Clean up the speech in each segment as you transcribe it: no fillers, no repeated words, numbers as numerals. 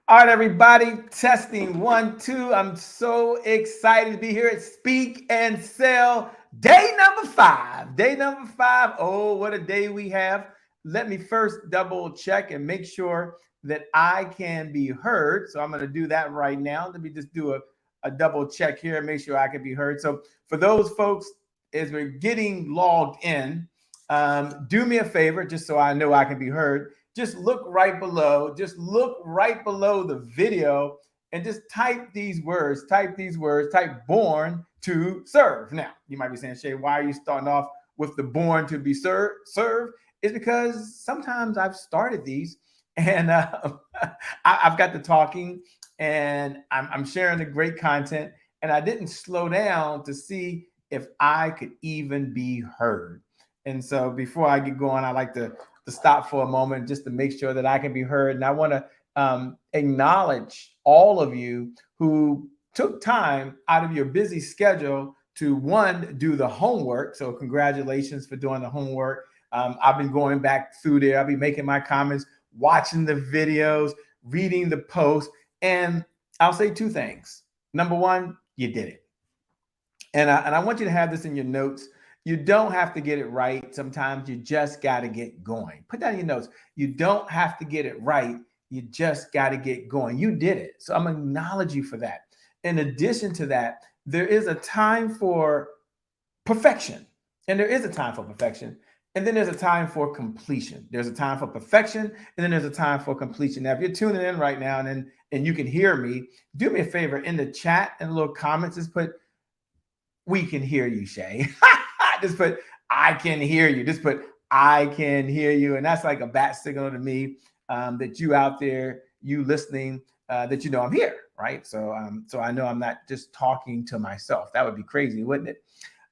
All right, everybody, testing 1, 2. I'm so excited to be here at Speak and Sell day number 5. Day number 5. Oh, what a day we have. Let me first double check and make sure that I can be heard. So I'm going to do that right now. Let me just do a double check here and make sure I can be heard. So for those folks, as we're getting logged in, do me a favor, just so I know I can be heard. Just look right below. Just look right below the video and just type these words. Type these words. Type "born to serve." Now, you might be saying, Shay, why are you starting off with the "born to be served"? It's because sometimes I've started these and I've got the talking and I'm sharing the great content, and I didn't slow down to see if I could even be heard. And so before I get going, I like to stop for a moment just to make sure that I can be heard. And I want to acknowledge all of you who took time out of your busy schedule to, one, do the homework. So congratulations for doing the homework. I've been going back through there. I'll be making my comments, watching the videos, reading the posts. And I'll say two things. Number one, you did it. And I want you to have this in your notes. You don't have to get it right. Sometimes you just got to get going. Put that in your notes. You don't have to get it right. You just got to get going. You did it. So I'm going to acknowledge you for that. In addition to that, there is a time for perfection. And there is a time for perfection. And then there's a time for completion. There's a time for perfection. And then there's a time for completion. Now, if you're tuning in right now and you can hear me, do me a favor in the chat and little comments, just put, "We can hear you, Shay." Just put, "I can hear you." Just put, "I can hear you." And that's like a bat signal to me, that you out there, you listening, that you know I'm here, right? So I know I'm not just talking to myself. That would be crazy, wouldn't it?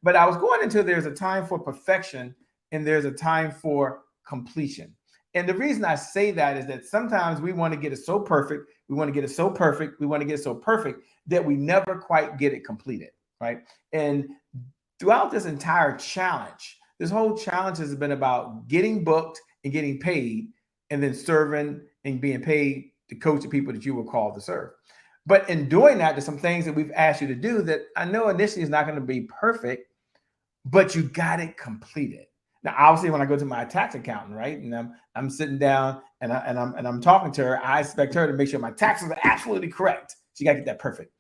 But I was going into, there's a time for perfection and there's a time for completion. And the reason I say that is that sometimes we want to get it so perfect, we want to get it so perfect, we want to get it so perfect that we never quite get it completed, right? And throughout this entire challenge, this whole challenge has been about getting booked and getting paid, and then serving and being paid to coach the people that you were called to serve. But in doing that, there's some things that we've asked you to do that I know initially is not going to be perfect, but you got it completed. Now, obviously, when I go to my tax accountant, right, and I'm sitting down and I'm talking to her, I expect her to make sure my taxes are absolutely correct. She got to get that perfect.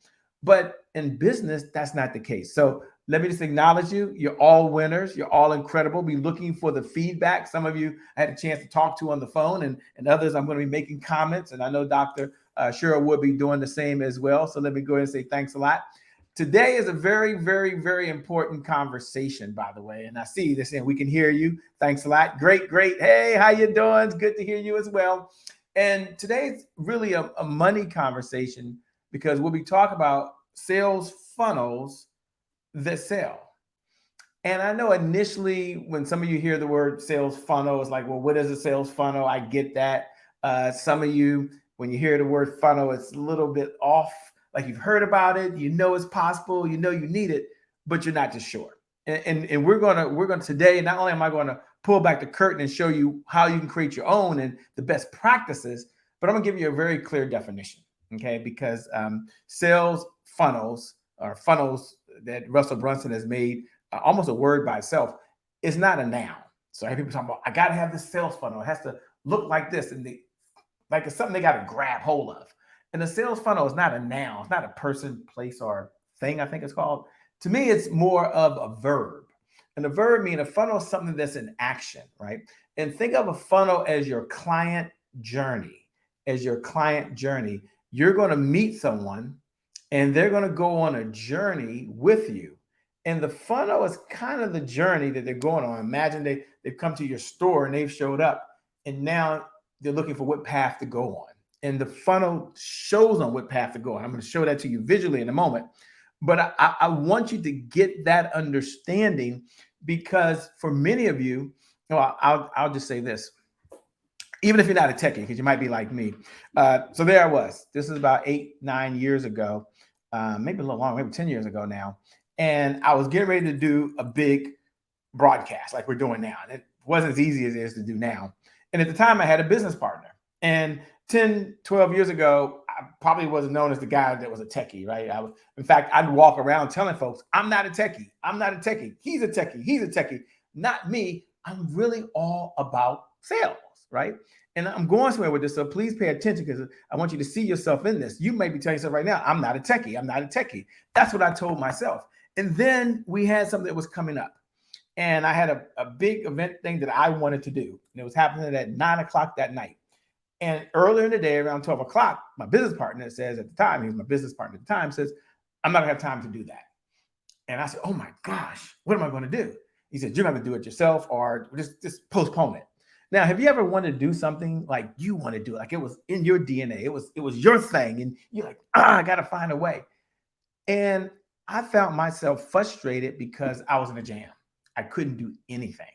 But in business, that's not the case. So let me just acknowledge you. You're all winners. You're all incredible. Be looking for the feedback. Some of you I had a chance to talk to on the phone, and others I'm going to be making comments. And I know Dr. Cheryl will be doing the same as well. So let me go ahead and say thanks a lot. Today is a very, very, very important conversation, by the way. And I see this, and "We can hear you." Thanks a lot. Great, great. Hey, how you doing? It's good to hear you as well. And today's really a money conversation, because we'll be talking about sales funnels that sell. And I know initially when some of you hear the word sales funnel, it's like, well, what is a sales funnel? I get that. Some of you, when you hear the word funnel, it's a little bit off. Like, you've heard about it, you know it's possible, you know you need it, but you're not just sure. And we're gonna today. Not only am I going to pull back the curtain and show you how you can create your own and the best practices, but I'm gonna give you a very clear definition. Okay, because sales funnels, or funnels that Russell Brunson has made almost a word by itself, is not a noun. So I hear people talking about, "I got to have this sales funnel. It has to look like this," and like it's something they got to grab hold of. And the sales funnel is not a noun. It's not a person, place, or thing, I think it's called. To me, it's more of a verb. And a verb means a funnel is something that's in action, right? And think of a funnel as your client journey. As your client journey, you're going to meet someone and they're going to go on a journey with you. And the funnel is kind of the journey that they're going on. Imagine they've come to your store and they've showed up, and now they're looking for what path to go on. And the funnel shows on what path to go. I'm going to show that to you visually in a moment. But I want you to get that understanding, because for many of you, I'll just say this. Even if you're not a techie, because you might be like me. So there I was. This is about 8, 9 years ago, maybe a little longer, maybe 10 years ago now. And I was getting ready to do a big broadcast like we're doing now. And it wasn't as easy as it is to do now. And at the time, I had a business partner. And 10, 12 years ago, probably wasn't known as the guy that was a techie, right? In fact, I'd walk around telling folks, I'm not a techie. I'm not a techie. He's a techie. He's a techie. Not me. I'm really all about sales, right? And I'm going somewhere with this, so please pay attention because I want you to see yourself in this. You may be telling yourself right now, I'm not a techie. I'm not a techie. That's what I told myself. And then we had something that was coming up. And I had a big event thing that I wanted to do. And it was happening at 9 o'clock that night. And earlier in the day, around 12 o'clock, my business partner says at the time, he was my business partner at the time, says, I'm not gonna have time to do that. And I said, oh my gosh, what am I gonna do? He said, you're gonna do it yourself or just postpone it. Now, have you ever wanted to do something like you want to do it? Like it was in your DNA, it was your thing, and you're like, I gotta find a way. And I found myself frustrated because I was in a jam. I couldn't do anything.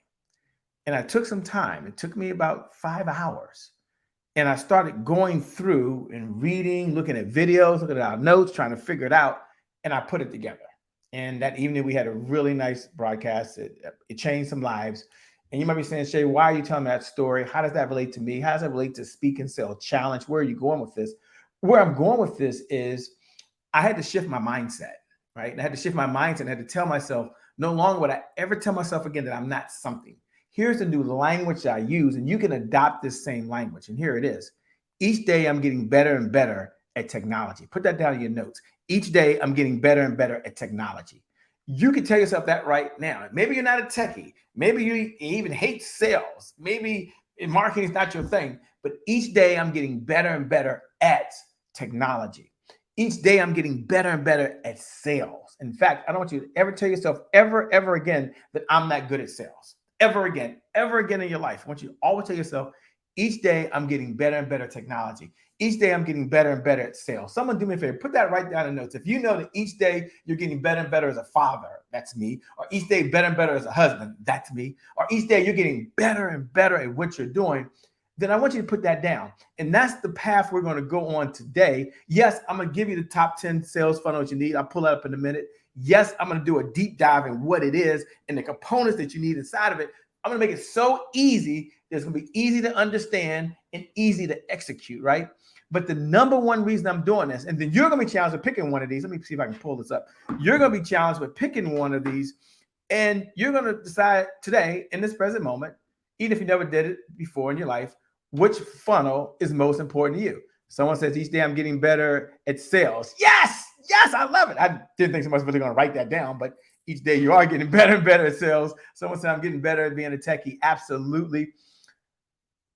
And I took some time. It took me about 5 hours. And I started going through and reading, looking at videos, looking at our notes, trying to figure it out. And I put it together. And that evening we had a really nice broadcast. It changed some lives. And you might be saying, Shay, why are you telling me that story? How does that relate to me? How does that relate to Speak and Sell Challenge? Where are you going with this? Where I'm going with this is I had to shift my mindset, right? And I had to shift my mindset and I had to tell myself, no longer would I ever tell myself again that I'm not something. Here's the new language I use, and you can adopt this same language. And here it is. Each day I'm getting better and better at technology. Put that down in your notes. Each day I'm getting better and better at technology. You can tell yourself that right now. Maybe you're not a techie. Maybe you even hate sales. Maybe marketing is not your thing. But each day I'm getting better and better at technology. Each day I'm getting better and better at sales. In fact, I don't want you to ever tell yourself ever again that I'm not good at sales. Ever again in your life. I want you to always tell yourself, each day I'm getting better and better at technology. Each day I'm getting better and better at sales. Someone do me a favor, put that right down in notes. If you know that each day you're getting better and better as a father, that's me. Or each day better and better as a husband, that's me. Or each day you're getting better and better at what you're doing, then I want you to put that down. And that's the path we're going to go on today. Yes, I'm going to give you the top 10 sales funnels you need. I'll pull that up in a minute. Yes, I'm going to do a deep dive in what it is and the components that you need inside of it. I'm going to make it so easy that it's going to be easy to understand and easy to execute, right? But the number one reason I'm doing this, and then you're going to be challenged with picking one of these. Let me see if I can pull this up. You're going to be challenged with picking one of these, and you're going to decide today, in this present moment, even if you never did it before in your life, which funnel is most important to you. Someone says, each day I'm getting better at sales. Yes, I love it. I didn't think someone was really going to write that down, but each day you are getting better and better at sales. Someone said, I'm getting better at being a techie. Absolutely.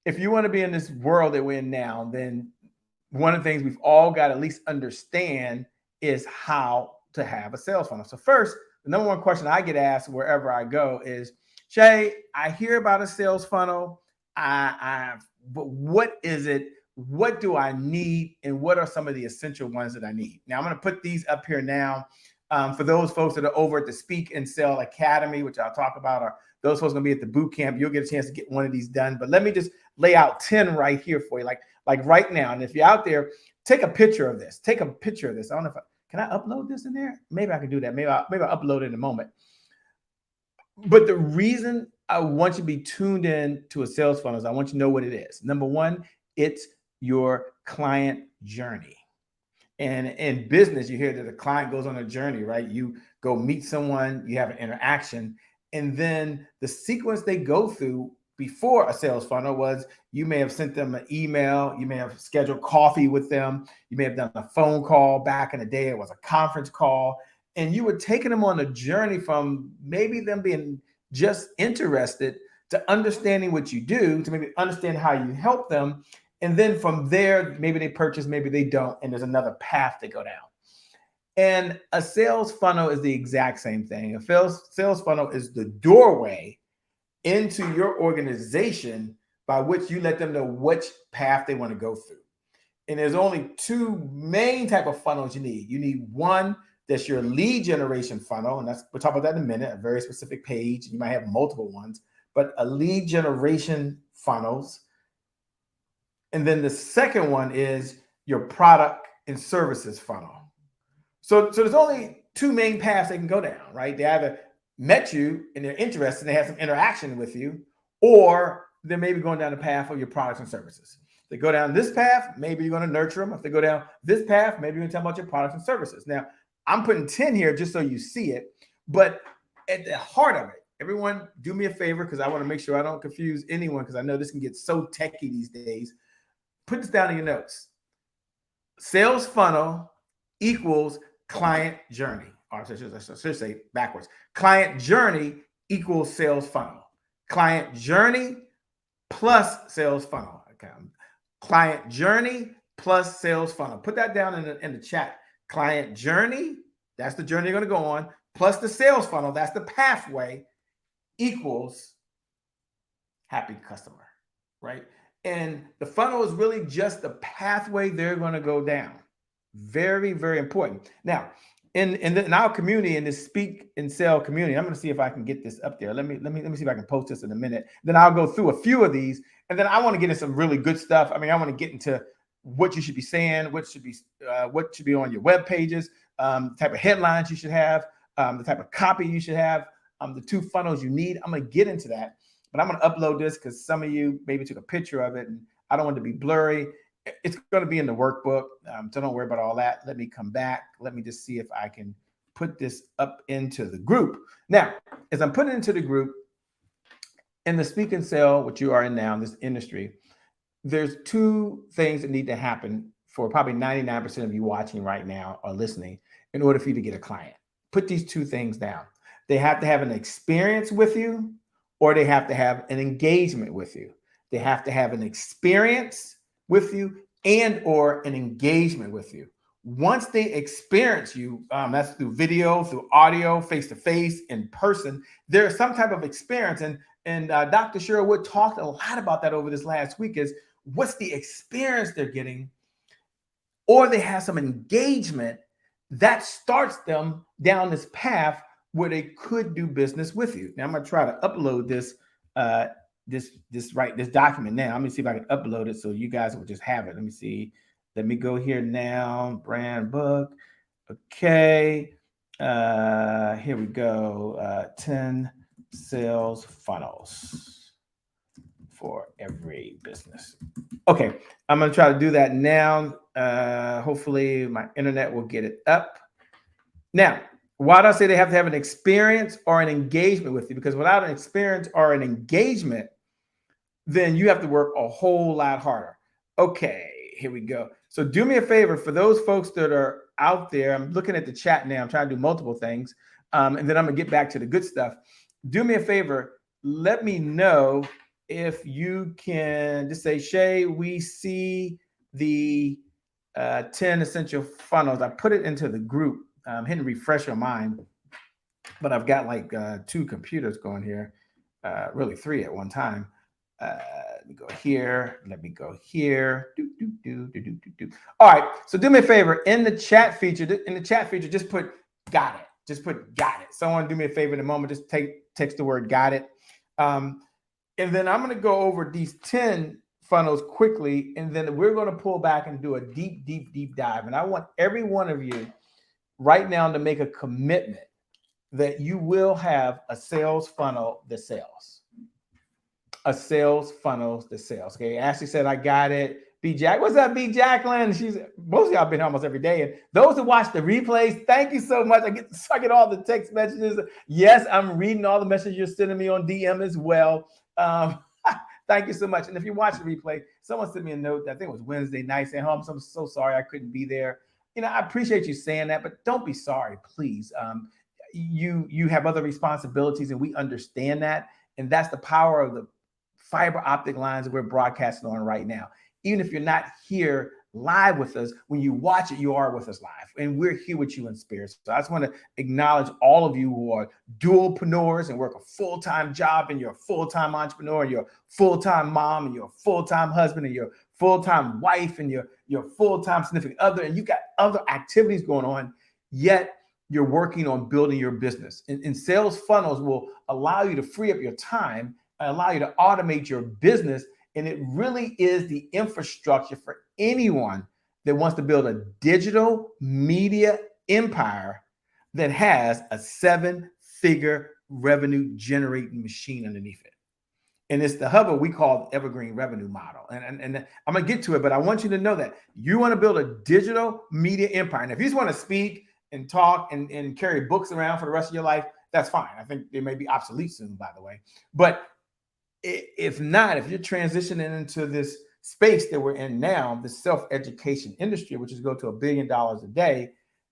If you want to be in this world that we're in now, then one of the things we've all got to at least understand is how to have a sales funnel. So first, the number one question I get asked wherever I go is, Shay, I hear about a sales funnel. But what is it? What do I need? And what are some of the essential ones that I need? Now, I'm going to put these up here now. For those folks that are over at the Speak and Sell Academy, which I'll talk about, or those folks going to be at the boot camp, you'll get a chance to get one of these done. But let me just lay out 10 right here for you, like right now. And if you're out there, take a picture of this. Take a picture of this. I don't know if can I upload this in there? Maybe I can do that. Maybe I'll upload it in a moment. But the reason I want you to be tuned in to a sales funnel is I want you to know what it is. Number one, it's your client journey. And in business, you hear that the client goes on a journey, right? You go meet someone, you have an interaction, and then the sequence they go through before a sales funnel was you may have sent them an email, you may have scheduled coffee with them, you may have done a phone call. Back in the day, it was a conference call, and you were taking them on a journey from maybe them being just interested to understanding what you do, to maybe understand how you help them. And then from there, maybe they purchase, maybe they don't, and there's another path to go down. And a sales funnel is the exact same thing. A sales funnel is the doorway into your organization by which you let them know which path they want to go through. And there's only two main type of funnels you need. You need one that's your lead generation funnel, and we'll talk about that in a minute, a very specific page. You might have multiple ones, but a lead generation funnels. And then the second one is your product and services funnel. So there's only two main paths they can go down, right? They either met you and they're interested and they have some interaction with you, or they're maybe going down the path of your products and services. they go down this path, maybe you're going to nurture them. If they go down this path, maybe you're going to tell them about your products and services. Now, I'm putting 10 here just so you see it, but at the heart of it, everyone do me a favor because I want to make sure I don't confuse anyone because I know this can get so techy these days. Put this down in your notes. Sales funnel equals client journey. Or I should say backwards. Client journey equals sales funnel. Client journey plus sales funnel. Okay. Client journey plus sales funnel. Put that down in the chat. Client journey, that's the journey you're going to go on, plus the sales funnel, that's the pathway, equals happy customer, right? And the funnel is really just the pathway they're going to go down. Very, very important. Now, in our community, in this Speak and Sell community, I'm going to see if I can get this up there. Let me see if I can post this in a minute. Then I'll go through a few of these, and then I want to get into some really good stuff. I mean, I want to get into what you should be saying, what should be on your web pages, the type of headlines you should have, the type of copy you should have, the 2 funnels you need. I'm going to get into that, but I'm going to upload this because some of you maybe took a picture of it, and I don't want it to be blurry. It's going to be in the workbook, so don't worry about all that. Let me come back. Let me just see if I can put this up into the group. Now, as I'm putting it into the group, in the Speak and Sell, which you are in now, in this industry, there's 2 things that need to happen for probably 99% of you watching right now or listening in order for you to get a client. Put these 2 things down. They have to have an experience with you, or they have to have an engagement with you. They have to have an experience with you and or an engagement with you. Once they experience you, that's through video, through audio, face-to-face, in person, there's some type of experience. And Dr. Cheryl Wood talked a lot about that over this last week, is what's the experience they're getting, or they have some engagement that starts them down this path where they could do business with you. Now I'm going to try to upload this this document now. Let me see if I can upload it so you guys will just have it. Let me see. Let me go here now. Brand book. Okay. Here we go. 10 sales funnels for every business. Okay. I'm going to try to do that now. Hopefully my internet will get it up. Now, why do I say they have to have an experience or an engagement with you? Because without an experience or an engagement, then you have to work a whole lot harder. Okay, here we go. So do me a favor, for those folks that are out there, I'm looking at the chat now, I'm trying to do multiple things, and then I'm gonna get back to the good stuff. Do me a favor, let me know if you can just say, Shay, we see the 10 essential funnels. I put it into the group. Hitting refresh on mine, but I've got like 2 computers going here, really 3 at one time. Let me go here. Let me go here. All right. So do me a favor, in the chat feature, just put got it. Just put got it. Someone do me a favor in a moment. Just text the word got it. And then I'm going to go over these 10 funnels quickly, and then we're going to pull back and do a deep dive. And I want every one of you right now to make a commitment that you will have a sales funnel that sells. A sales funnel that sells. Okay. Ashley said, I got it. B Jack, what's up, B Jacqueline? She's most of y'all been here almost every day. And those who watch the replays, thank you so much. I get all the text messages. Yes, I'm reading all the messages you're sending me on DM as well. Thank you so much. And if you watch the replay, someone sent me a note, I think it was Wednesday night, saying, oh, I'm so sorry I couldn't be there. You know, I appreciate you saying that, but don't be sorry, please. You have other responsibilities, and we understand that. And that's the power of the fiber optic lines that we're broadcasting on right now. Even if you're not here live with us, when you watch it, you are with us live, and we're here with you in spirit. So I just want to acknowledge all of you who are dualpreneurs and work a full-time job, and you're a full-time entrepreneur, and you're a full-time mom, and you're a full-time husband, and you're a full-time wife, and you're a full-time significant other, and you got other activities going on, yet you're working on building your business. And sales funnels will allow you to free up your time, allow you to automate your business. And it really is the infrastructure for anyone that wants to build a digital media empire that has a 7-figure revenue generating machine underneath it. And it's the hub we call evergreen revenue model. And I'm going to get to it, but I want you to know that you want to build a digital media empire. And if you just want to speak and talk and carry books around for the rest of your life, that's fine. I think they may be obsolete soon, by the way. But if not, if you're transitioning into this space that we're in now, the self-education industry, which is go to $1 billion a day,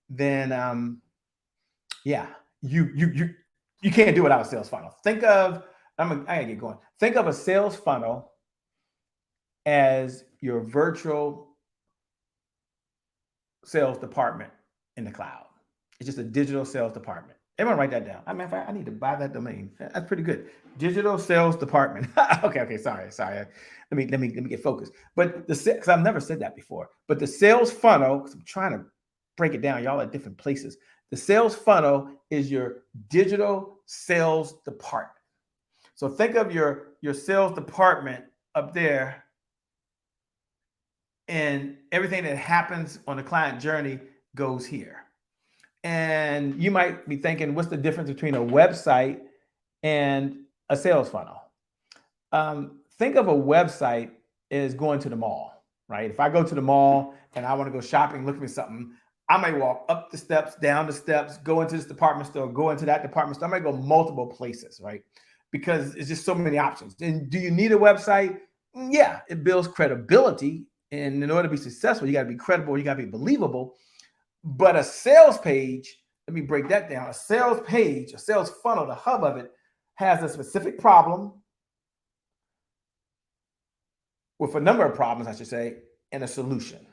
then yeah, you can't do it without a sales funnel. Think of, I gotta get going. Think of a sales funnel as your virtual sales department in the cloud. It's just a digital sales department. Everyone write that down. I mean, I need to buy that domain. That's pretty good. Digital sales department. Okay. Sorry. Let me get focused. But because I've never said that before. But the sales funnel, because I'm trying to break it down. Y'all at different places. The sales funnel is your digital sales department. So think of your sales department up there, and everything that happens on the client journey goes here. And you might be thinking, what's the difference between a website and a sales funnel? Think of a website as going to the mall, right? If I go to the mall and I want to go shopping, looking for something, I may walk up the steps, down the steps, go into this department store, go into that department store. I might go multiple places, right? Because it's just so many options. And do you need a website? Yeah, it builds credibility. And in order to be successful, you got to be credible, you got to be believable. But a sales page, let me break that down. A sales page, a sales funnel, the hub of it has a specific problem with a number of problems, I should say, and a solution.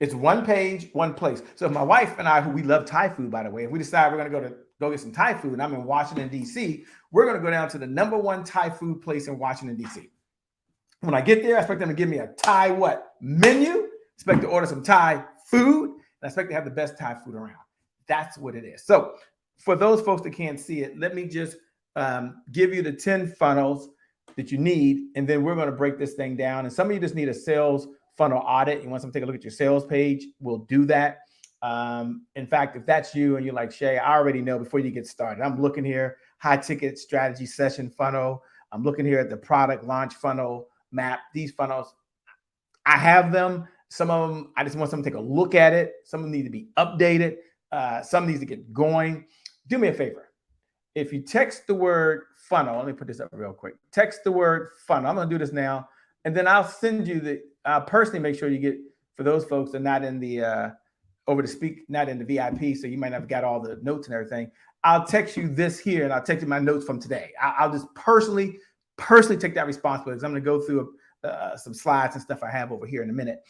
It's one page, one place. So if my wife and I, who we love Thai food, by the way, if we decide we're going to go get some Thai food and I'm in Washington, D.C., we're going to go down to the #1 Thai food place in Washington, D.C. When I get there, I expect them to give me a Thai menu, expect to order some Thai food, and I expect to have the best Thai food around. That's what it is. So for those folks that can't see it, let me just give you the 10 funnels that you need, and then we're going to break this thing down. And some of you just need a sales funnel audit. You want someone to take a look at your sales page, we'll do that. In fact, if that's you and you're like, Shay, I already know before you get started. I'm looking here, high ticket strategy session funnel. I'm looking here at the product launch funnel map. These funnels, I have them. Some of them, I just want someone to take a look at it. Some of them need to be updated. Some needs to get going. Do me a favor. If you text the word funnel, let me put this up real quick. Text the word funnel. I'm going to do this now. And then I'll send you I'll personally make sure you get, for those folks that are not in the, not in the VIP, so you might not have got all the notes and everything. I'll text you this here, and I'll text you my notes from today. I'll just personally take that responsibility, because I'm going to go through some slides and stuff I have over here in a minute.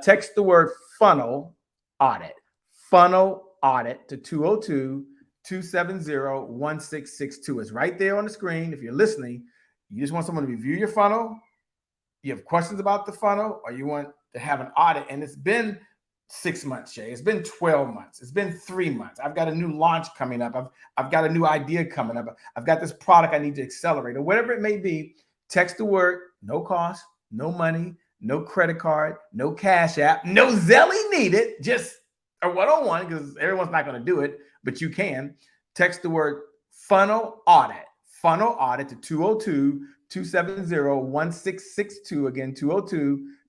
Text the word funnel audit to 202-270-1662. It's right there on the screen. If you're listening, you just want someone to review your funnel, you have questions about the funnel, or you want to have an audit, and it's been 6 months, Shay. It's been 12 months. It's been 3 months. I've got a new launch coming up. I've got a new idea coming up. I've got this product I need to accelerate, or whatever it may be. Text the word, no cost, no money, no credit card, no Cash App, no Zelle needed, just a one-on-one, because everyone's not going to do it, but you can. Text the word funnel audit to 202-270-1662. Again,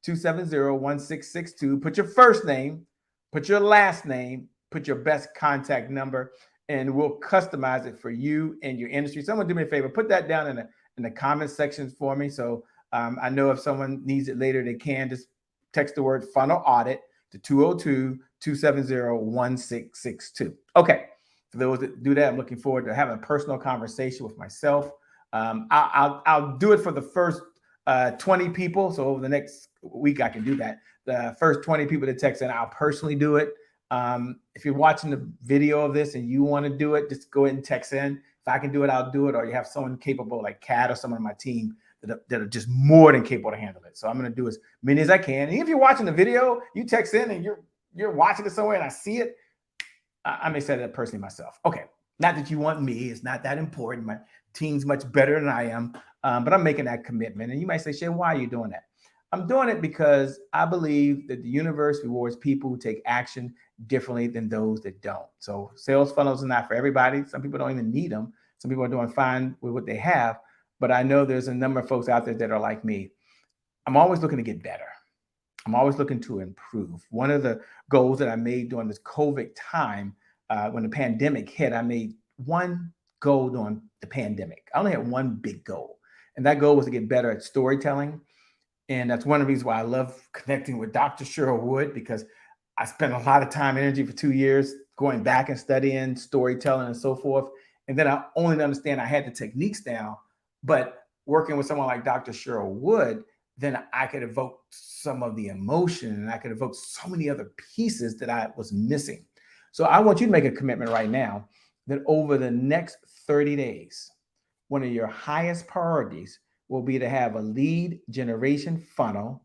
202-270-1662. Put your first name, put your last name, put your best contact number, and we'll customize it for you and your industry. Someone do me a favor, put that down in the comment section for me. So I know if someone needs it later, they can just text the word funnel audit to 202-270-1662. Okay. For those that do that, I'm looking forward to having a personal conversation with myself. I'll do it for the first 20 people. So over the next week, I can do that. The first 20 people that text in, I'll personally do it. If you're watching the video of this and you want to do it, just go ahead and text in. If I can do it, I'll do it. Or you have someone capable like Kat or someone on my team that are just more than capable to handle it. So I'm going to do as many as I can. And if you're watching the video, you text in and you're watching it somewhere and I see it, I may say that personally myself. Okay. Not that you want me. It's not that important. My team's much better than I am. But I'm making that commitment. And you might say, Shay, why are you doing that? I'm doing it because I believe that the universe rewards people who take action differently than those that don't. So sales funnels are not for everybody. Some people don't even need them. Some people are doing fine with what they have. but I know there's a number of folks out there that are like me. I'm always looking to get better. I'm always looking to improve. One of the goals that I made during this COVID time, when the pandemic hit, I made one goal during the pandemic. I only had one big goal, and that goal was to get better at storytelling. And that's one of the reasons why I love connecting with Dr. Cheryl Wood, because I spent a lot of time and energy for 2 years going back and studying storytelling and so forth. And then I only understand I had the techniques down, but working with someone like Dr. Cheryl Wood, then I could evoke some of the emotion and I could evoke so many other pieces that I was missing. So I want you to make a commitment right now that over the next 30 days, one of your highest priorities will be to have a lead generation funnel.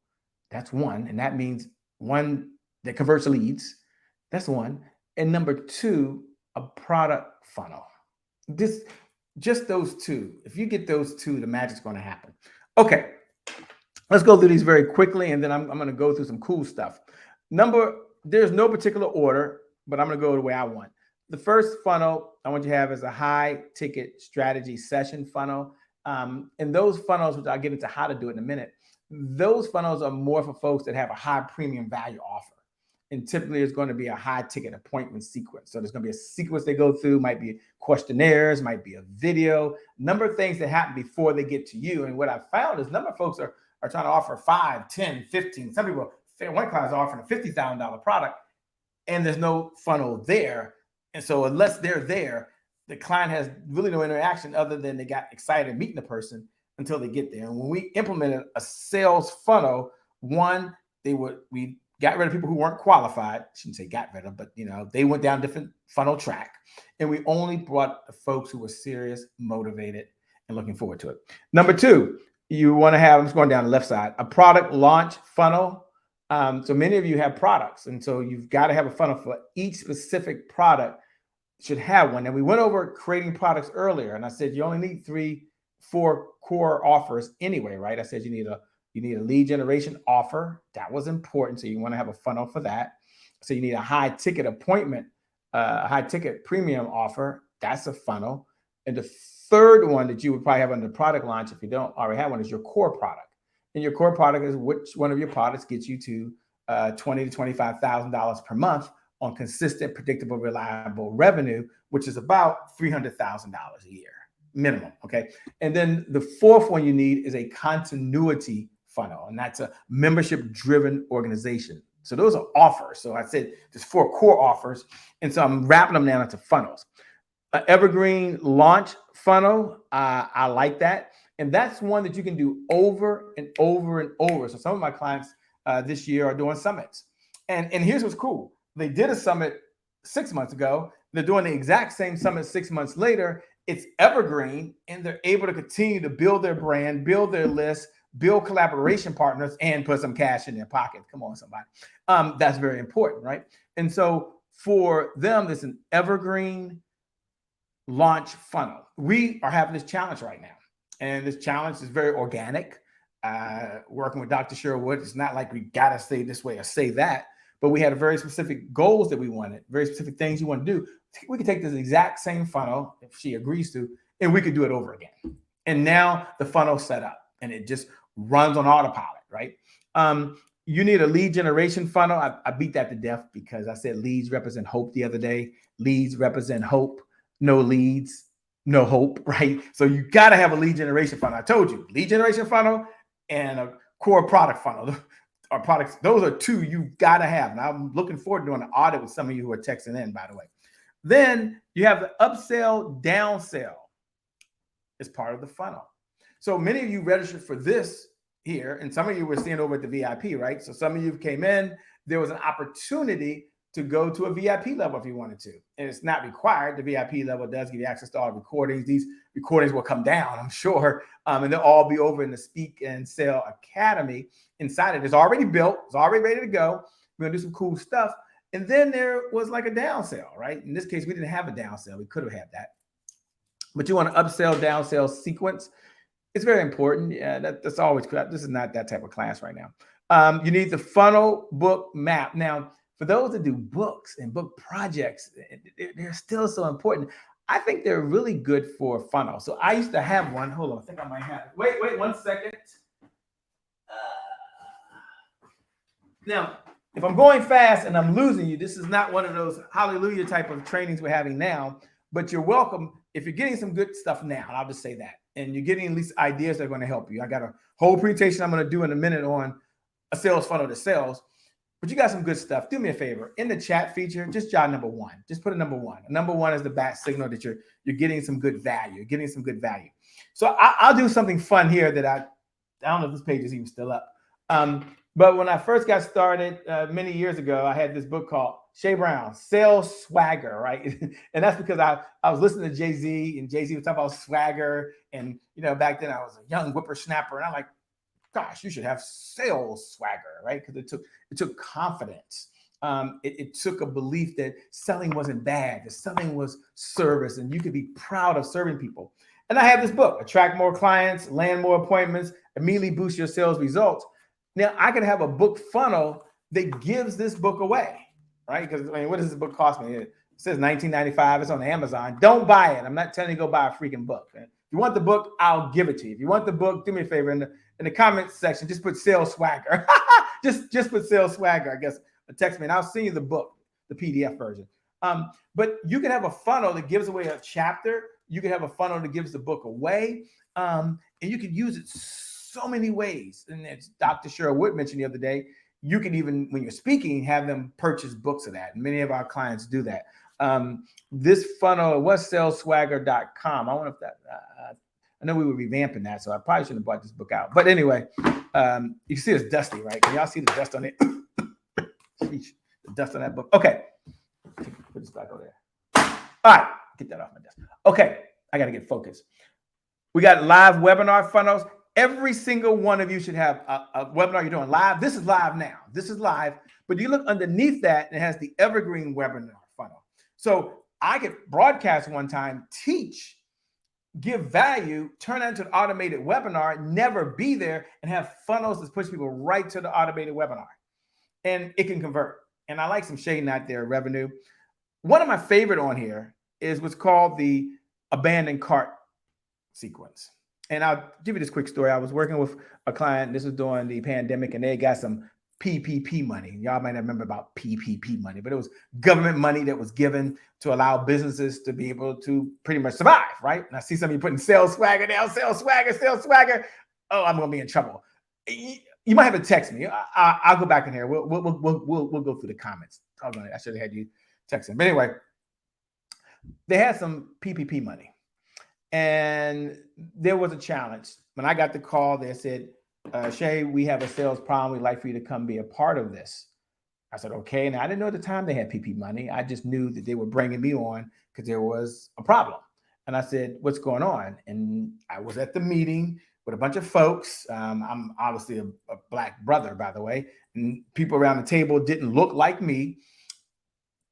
That's one. And that means one that converts leads. That's one. And number two, a product funnel. This, just those two. If you get those two, the magic's going to happen. Okay, let's go through these very quickly, and then I'm going to go through some cool stuff. There's no particular order, but I'm going to go the way I want. The first funnel I want you to have is a high ticket strategy session funnel. And those funnels, which I'll get into how to do it in a minute, those funnels are more for folks that have a high premium value offer. And typically it's going to be a high ticket appointment sequence. So there's going to be a sequence they go through, might be questionnaires, might be a video, number of things that happen before they get to you. And what I found is a number of folks are trying to offer 5, 10, 15. Some people, one client is offering a $50,000 product and there's no funnel there. And so unless they're there, the client has really no interaction other than they got excited meeting the person until they get there. And when we implemented a sales funnel, one, we got rid of people who weren't qualified. I shouldn't say got rid of, but they went down a different funnel track. And we only brought the folks who were serious, motivated, and looking forward to it. Number two, you want to have, I'm just going down the left side, a product launch funnel. So many of you have products, and so you've got to have a funnel for each specific product. Should have one. And we went over creating products earlier, and I said you only need 3-4 core offers anyway, right? I said you need a lead generation offer. That was important. So you want to have a funnel for that. So you need a high ticket appointment, a high ticket premium offer. That's a funnel. And the third one that you would probably have under product launch, if you don't already have one, is your core product. And your core product is which one of your products gets you to $20,000 to $25,000 per month on consistent, predictable, reliable revenue, which is about $300,000 a year minimum. Okay. And then the fourth one you need is a continuity funnel, and that's a membership driven organization. So those are offers. So I said there's 4 core offers. And so I'm wrapping them down into funnels. An evergreen launch funnel. I like that. And that's one that you can do over and over and over. So some of my clients this year are doing summits. And here's what's cool. They did a summit 6 months ago. They're doing the exact same summit 6 months later. It's evergreen, and they're able to continue to build their brand, build their list, build collaboration partners, and put some cash in their pocket. Come on, somebody. That's very important, right? And so for them, there's an evergreen launch funnel. We are having this challenge right now, and this challenge is very organic. Working with Dr. Cheryl Wood, it's not like we got to say this way or say that, but we had a very specific goals that we wanted, very specific things you want to do. We could take this exact same funnel, if she agrees to, and we could do it over again. And now the funnel's set up and it just runs on autopilot, right? You need a lead generation funnel. I beat that to death because I said leads represent hope the other day. Leads represent hope. No leads, no hope, right? So you got to have a lead generation funnel. I told you, lead generation funnel and a core product funnel. Our products, those are 2 you've got to have. And I'm looking forward to doing an audit with some of you who are texting in, by the way. Then you have the upsell, downsell as part of the funnel. So many of you registered for this here, and some of you were seeing over at the VIP, right? So some of you came in, there was an opportunity to go to a VIP level if you wanted to. And it's not required. The VIP level does give you access to all recordings. These recordings will come down, I'm sure. And they'll all be over in the Speak and Sell Academy. Inside it is already built. It's already ready to go. We're going to do some cool stuff. And then there was like a downsell, right? In this case, we didn't have a downsell. We could have had that. But you want to upsell, downsell sequence. It's very important. Yeah, that's always cool. This is not that type of class right now. You need the funnel book map. Now, for those that do books and book projects, they're still so important. I think they're really good for funnel. So I used to have one. Hold on, I think I might have it. Wait 1 second. Now, if I'm going fast and I'm losing you, this is not one of those hallelujah type of trainings we're having now, but you're welcome if you're getting some good stuff now. I'll just say that. And you're getting at least ideas that are going to help you. I got a whole presentation I'm going to do in a minute on a sales funnel to sales, but you got some good stuff. Do me a favor. In the chat feature, just jot number one. Just put a number one. Number one is the bat signal that you're getting some good value. You're getting some good value. So I'll do something fun here that I don't know if this page is even still up. But when I first got started many years ago, I had this book called Shay Brown, Sales Swagger, right? And that's because I was listening to Jay-Z, and Jay-Z was talking about swagger. And, back then I was a young whippersnapper, and I'm like, gosh, you should have sales swagger, right? Because it took confidence. It took a belief that selling wasn't bad, that selling was service, and you could be proud of serving people. And I have this book, Attract More Clients, Land More Appointments, Immediately Boost Your Sales Results. Now, I could have a book funnel that gives this book away, right? Because, what does this book cost me? It says $19.95. It's on Amazon. Don't buy it. I'm not telling you to go buy a freaking book. If you want the book, I'll give it to you. If you want the book, do me a favor. In the comments section, just put sales swagger. just put sales swagger, I guess. Text me, and I'll send you the book, the PDF version. But you can have a funnel that gives away a chapter. You can have a funnel that gives the book away. And you can use it so many ways. And as Dr. Cheryl Wood mentioned the other day, you can even, when you're speaking, have them purchase books of that. And many of our clients do that. This funnel was saleswagger.com. I wonder if that, I know we were revamping that, so I probably shouldn't have brought this book out. But anyway, you can see it's dusty, right? Can y'all see the dust on it? The dust on that book. Okay. Put this back over there. All right. Get that off my desk. Okay. I got to get focused. We got live webinar funnels. Every single one of you should have a webinar you're doing live. This is live now. This is live. But you look underneath that, and it has the evergreen webinar funnel. So I could broadcast one time, teach, give value, turn that into an automated webinar, never be there, and have funnels that push people right to the automated webinar. And it can convert. And I like some shading out there, revenue. One of my favorite on here is what's called the abandoned cart sequence. And I'll give you this quick story. I was working with a client. This was during the pandemic, and they got some PPP money. Y'all might not remember about PPP money, but it was government money that was given to allow businesses to be able to pretty much survive, right? And I see some of you putting sales swagger down, sales swagger, sales swagger. Oh, I'm going to be in trouble. You might have to text me. I'll go back in here. We'll go through the comments. I should have had you text him. But anyway, they had some PPP money. And there was a challenge. When I got the call, they said, Shay, we have a sales problem. We'd like for you to come be a part of this. I said, okay. And I didn't know at the time they had PP money. I just knew that they were bringing me on because there was a problem. And I said, what's going on? And I was at the meeting with a bunch of folks. I'm obviously a Black brother, by the way. And people around the table didn't look like me.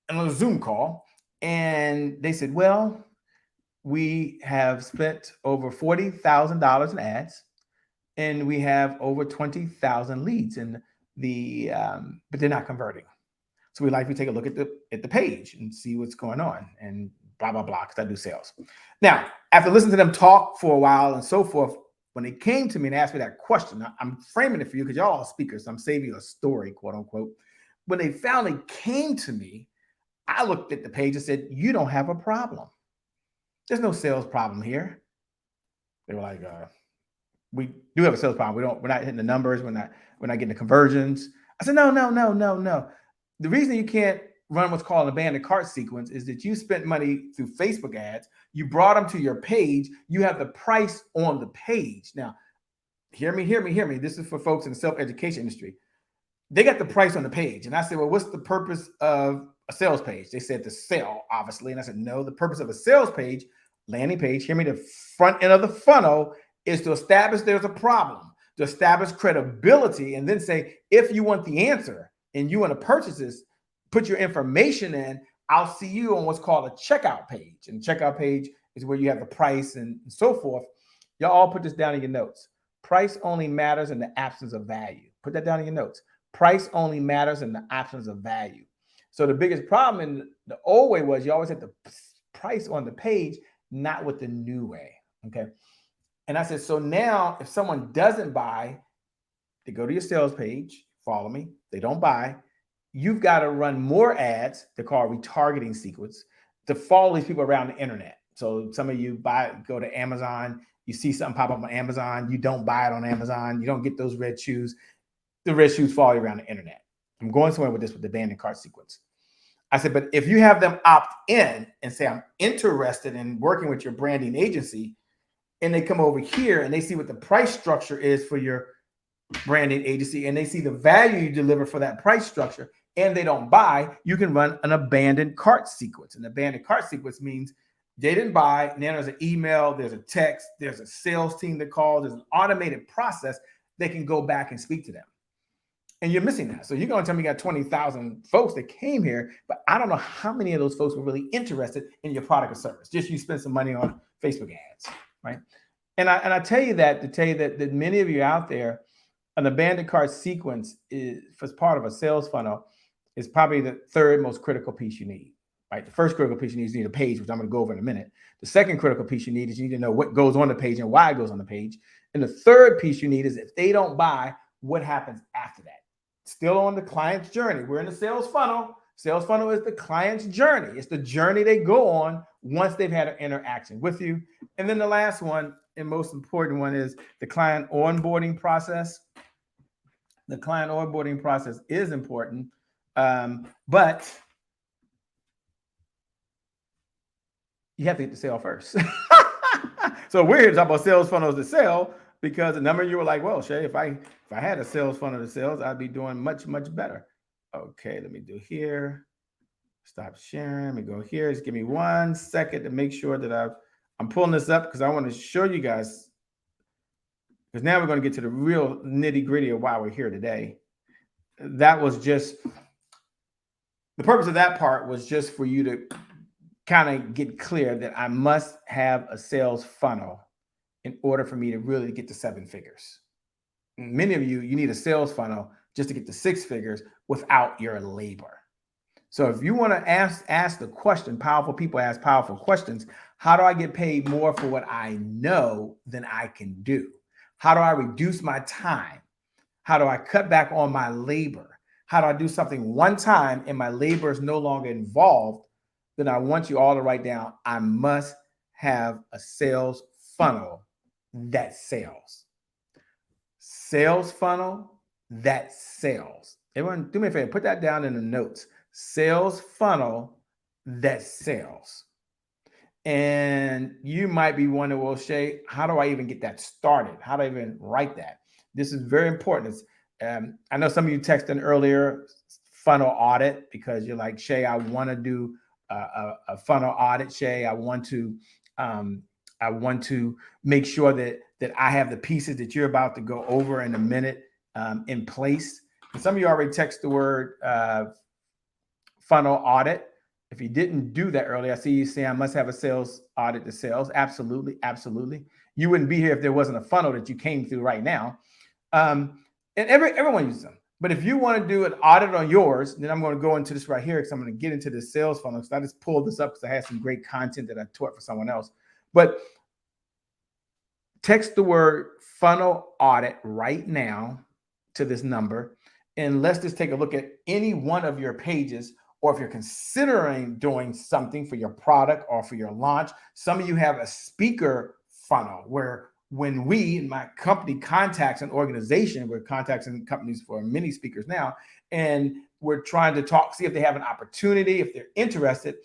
And on a Zoom call. And they said, well, we have spent over $40,000 in ads, and we have over 20,000 leads, and but they're not converting. So we'd like to take a look at the page and see what's going on, and blah blah blah. Because I do sales. Now, after listening to them talk for a while and so forth, when they came to me and asked me that question, I'm framing it for you because y'all are speakers. So I'm saving you a story, quote unquote. When they finally came to me, I looked at the page and said, "You don't have a problem. There's no sales problem here." They were like, "We do have a sales problem. We're not hitting the numbers. We're not getting the conversions." I said, "No. The reason you can't run what's called an abandoned cart sequence is that you spent money through Facebook ads. You brought them to your page. You have the price on the page. Now, hear me. This is for folks in the self-education industry. They got the price on the page. And I said, well, what's the purpose of a sales page? They said to sell, obviously. And I said, no, the purpose of a sales page, landing page, hear me, the front end of the funnel is to establish there's a problem, to establish credibility, and then say, if you want the answer and you want to purchase this, put your information in. I'll see you on what's called a checkout page. And checkout page is where you have the price and so forth. Y'all all put this down in your notes. Price only matters in the absence of value. Put that down in your notes. Price only matters in the absence of value. So the biggest problem in the old way was you always had to price on the page, not with the new way. Okay. And I said, so now if someone doesn't buy, they go to your sales page, follow me, they don't buy, you've got to run more ads. They're called retargeting sequence to follow these people around the internet. So some of you go to Amazon, you see something pop up on Amazon, you don't buy it on Amazon, you don't get those red shoes. The red shoes follow you around the internet. I'm going somewhere with this with the abandoned cart sequence. I said, but if you have them opt in and say, I'm interested in working with your branding agency, and they come over here and they see what the price structure is for your branding agency, and they see the value you deliver for that price structure, and they don't buy, you can run an abandoned cart sequence. An abandoned cart sequence means they didn't buy, and then there's an email, there's a text, there's a sales team that calls, there's an automated process. They can go back and speak to them. And you're missing that. So you're going to tell me you got 20,000 folks that came here, but I don't know how many of those folks were really interested in your product or service. Just you spend some money on Facebook ads, right? And I tell you that to tell you that many of you out there, an abandoned cart sequence is, as part of a sales funnel, is probably the third most critical piece you need, right? The first critical piece you need is a page, which I'm going to go over in a minute. The second critical piece you need is you need to know what goes on the page and why it goes on the page. And the third piece you need is if they don't buy, what happens after that? Still on the client's journey. We're in the sales funnel. Sales funnel is the client's journey. It's the journey they go on once they've had an interaction with you. And then the last one and most important one is the client onboarding process. The client onboarding process is important, but you have to get the sale first. So we're here to talk about sales funnels to sell, because a number of you were like, well, Shay, if I had a sales funnel to sales, I'd be doing much, much better. Okay, let me do here. Stop sharing. Let me go here. Just give me 1 second to make sure that I'm pulling this up, because I want to show you guys, because now we're going to get to the real nitty gritty of why we're here today. That was just, the purpose of that part was just for you to kind of get clear that I must have a sales funnel in order for me to really get to 7 figures. Many of you need a sales funnel just to get to 6 figures without your labor. So if you want to ask the question, powerful people ask powerful questions. How do I get paid more for what I know than I can do? How do I reduce my time? How do I cut back on my labor? How do I do something one time and my labor is no longer involved? Then I want you all to write down, I must have a sales funnel that sells. Sales funnel that sells. Everyone, do me a favor, put that down in the notes. Sales funnel that sells. And you might be wondering, well, Shay, how do I even get that started? How do I even write that? This is very important. I know some of you texted earlier, funnel audit, because you're like, Shay, I want to do a funnel audit. Shay, I want to make sure that I have the pieces that you're about to go over in a minute in place. And some of you already text the word funnel audit. If you didn't do that earlier, I see you saying I must have a sales audit to sales. Absolutely, absolutely. You wouldn't be here if there wasn't a funnel that you came through right now. And everyone uses them. But if you want to do an audit on yours, then I'm going to go into this right here, because I'm going to get into the sales funnel. So I just pulled this up because I had some great content that I taught for someone else. But text the word funnel audit right now to this number. And let's just take a look at any one of your pages, or if you're considering doing something for your product or for your launch. Some of you have a speaker funnel where when we in my company contacts an organization, we're contacting companies for many speakers now, and we're trying to see if they have an opportunity, if they're interested.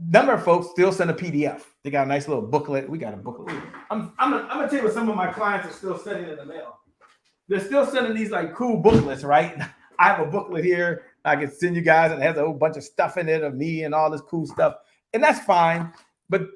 Number of folks still send a PDF. They got a nice little booklet. We got a booklet. I'm gonna tell you what some of my clients are still sending in the mail. They're still sending these like cool booklets, right? I have a booklet here I can send you guys, and it has a whole bunch of stuff in it of me and all this cool stuff. And that's fine. But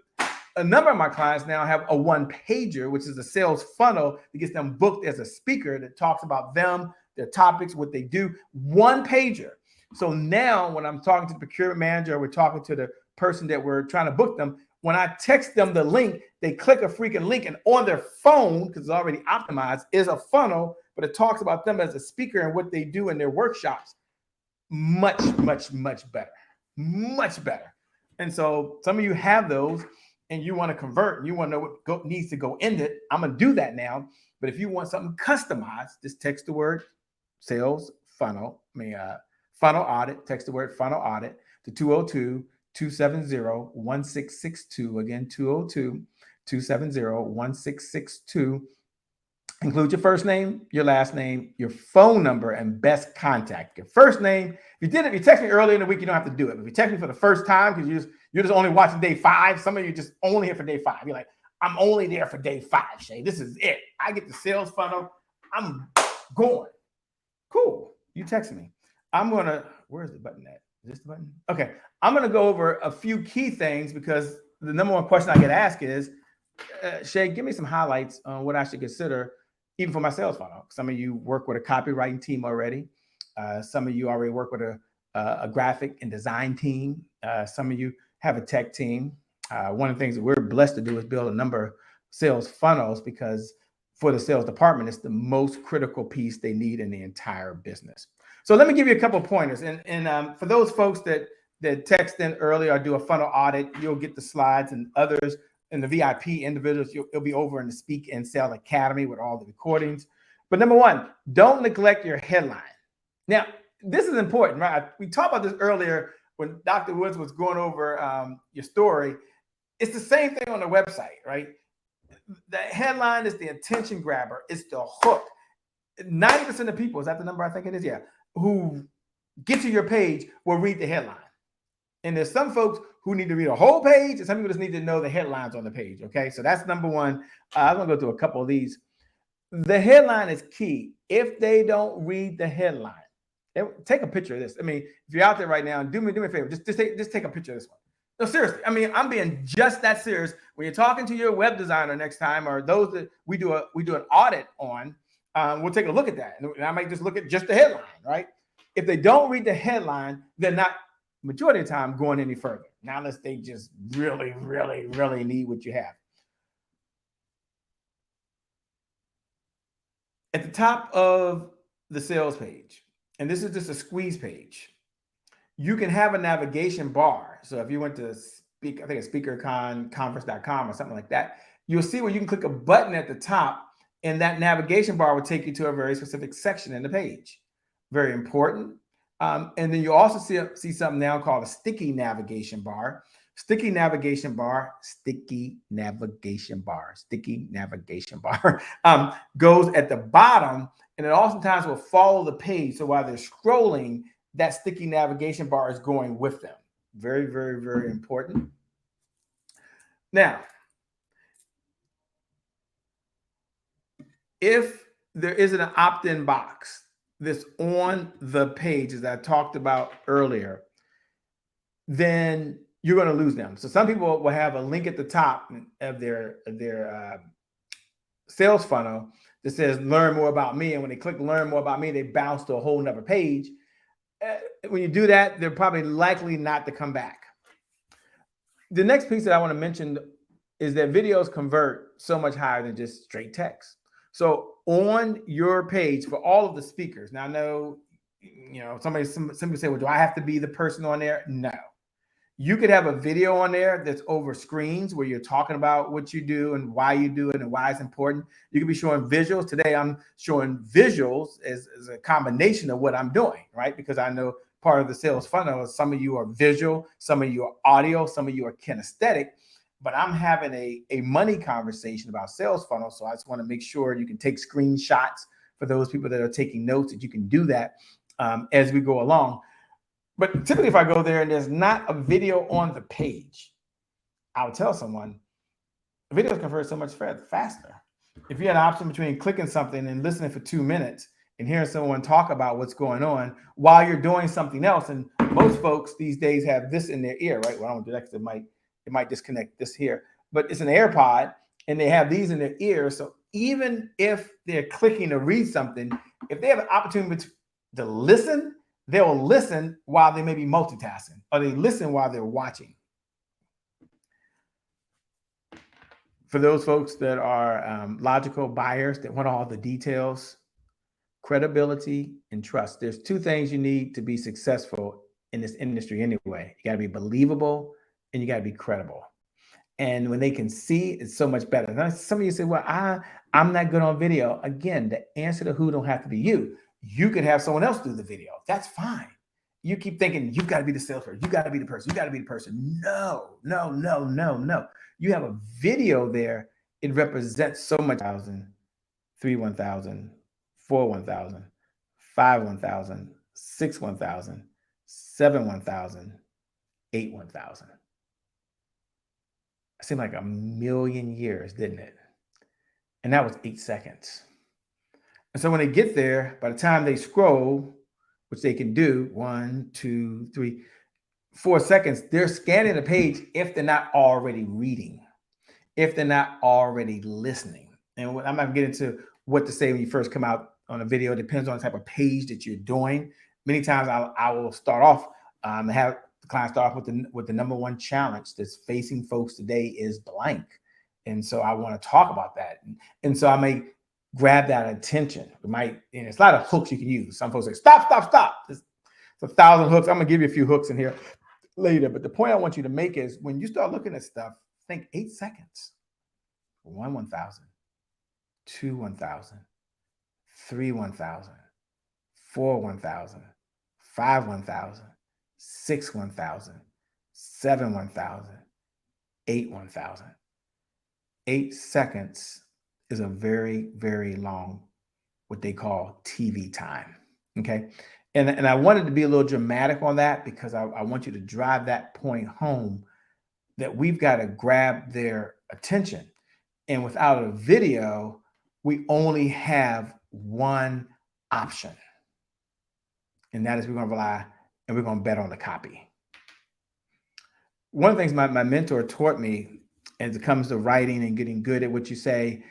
a number of my clients now have a one-pager, which is a sales funnel that gets them booked as a speaker that talks about them, their topics, what they do. One-pager. So now when I'm talking to the procurement manager, we're talking to the person that we're trying to book them, when I text them the link, they click a freaking link, and on their phone, because it's already optimized, is a funnel, but it talks about them as a speaker and what they do in their workshops. Much, much, much better. Much better. And so some of you have those and you want to convert and you want to know what needs to go in it. I'm going to do that now. But if you want something customized, just text the word sales funnel, funnel audit, text the word funnel audit to 202-270-1662. Again, 202-270-1662. Include your first name, your last name, your phone number, and best contact. Your first name. If you text me earlier in the week, you don't have to do it. But if you text me for the first time because you're just only watching day 5, some of you just only here for day 5. You're like, I'm only there for day 5, Shay. This is it. I get the sales funnel. I'm going. Cool. You text me. Where's the button at? Is this the button? Okay. I'm gonna go over a few key things because the number one question I get asked is, Shay, give me some highlights on what I should consider even for my sales funnel. Some of you work with a copywriting team already. Some of you already work with a graphic and design team. Some of you have a tech team. One of the things that we're blessed to do is build a number of sales funnels because for the sales department, it's the most critical piece they need in the entire business. So let me give you a couple of pointers. And for those folks that text in early or do a funnel audit, you'll get the slides, and others and the VIP individuals, it'll be over in the Speak and Sell Academy with all the recordings. But number one, don't neglect your headline. Now, this is important, right? We talked about this earlier when Dr. Woods was going over your story. It's the same thing on the website, right? The headline is the attention grabber. It's the hook. 90% of people, is that the number I think it is? Yeah. Who get to your page will read the headline. And there's some folks who need to read a whole page, and some people just need to know the headlines on the page. Okay, so that's number one. I'm gonna go through a couple of these. The headline is key. If they don't read the headline, take a picture of this. I mean, if you're out there right now, do me a favor. Just take a picture of this one. No, seriously. I mean, I'm being just that serious. When you're talking to your web designer next time, or those that we do an audit on, we'll take a look at that. And I might just look at just the headline, right? If they don't read the headline, they're not majority of the time going any further. Now, unless they just really, really, really need what you have. At the top of the sales page, and this is just a squeeze page, you can have a navigation bar. So if you went to speak, I think it's speakerconference.com or something like that, you'll see where you can click a button at the top, and that navigation bar will take you to a very specific section in the page. Very important. And then you also see something now called a sticky navigation bar. Sticky navigation bar goes at the bottom, and it oftentimes will follow the page. So while they're scrolling, that sticky navigation bar is going with them. Very, very, very important. Now, if there isn't an opt-in box that's on the page, as I talked about earlier, then you're going to lose them. So some people will have a link at the top of their sales funnel that says learn more about me. And when they click learn more about me, they bounce to a whole nother page. When you do that, they're probably likely not to come back. The next piece that I want to mention is that videos convert so much higher than just straight text. So on your page for all of the speakers, now I know, somebody say, well, do I have to be the person on there? No. You could have a video on there that's over screens where you're talking about what you do and why you do it and why it's important. You could be showing visuals. Today, I'm showing visuals as a combination of what I'm doing, right? Because I know part of the sales funnel is some of you are visual, some of you are audio, some of you are kinesthetic, but I'm having a money conversation about sales funnels. So I just want to make sure you can take screenshots for those people that are taking notes, that you can do that as we go along. But typically, if I go there and there's not a video on the page, I'll tell someone videos convert so much faster. If you had an option between clicking something and listening for 2 minutes and hearing someone talk about what's going on while you're doing something else, and most folks these days have this in their ear, right? Well, I don't do that because it might disconnect this here, but it's an AirPod and they have these in their ear. So even if they're clicking to read something, if they have an opportunity to listen, they'll listen while they may be multitasking, or they listen while they're watching. For those folks that are logical buyers that want all the details, credibility and trust. There's 2 things you need to be successful in this industry anyway. You got to be believable and you got to be credible. And when they can see, it's so much better. Now, some of you say, well, I'm not good on video. Again, the answer to who don't have to be you. You could have someone else do the video. That's fine. You keep thinking you've got to be the salesperson. You got to be the person. You got to be the person. No, no, no, no, no. You have a video there. It represents so much. 1,000, 3 1,000, 4 1,000, 5 1,000, 6 1,000, 7 1,000, 8 1,000. It seemed like a million years, didn't it? And that was 8 seconds. And so when they get there, by the time they scroll, which they can do 1, 2, 3, 4 seconds, they're scanning the page if they're not already reading, if they're not already listening. And I'm not going to get into what to say when you first come out on a video. It depends on the type of page that you're doing. Many times I will start off, have the client start off with the number one challenge that's facing folks today is blank. And so I want to talk about that. And so I may grab that attention. And it's a lot of hooks you can use. Some folks say, stop. It's 1,000 hooks. I'm going to give you a few hooks in here later. But the point I want you to make is when you start looking at stuff, think 8 seconds. 1 1,000, 2 1,000, 3 1,000, 4 1,000, 5 1,000, 6 1,000, 7 1,000, 8 1,000. 8 seconds is a very, very long, what they call TV time. Okay. And I wanted to be a little dramatic on that because I want you to drive that point home that we've got to grab their attention. And without a video, we only have one option. And that is we're going to rely and we're going to bet on the copy. One of the things my mentor taught me as it comes to writing and getting good at what you say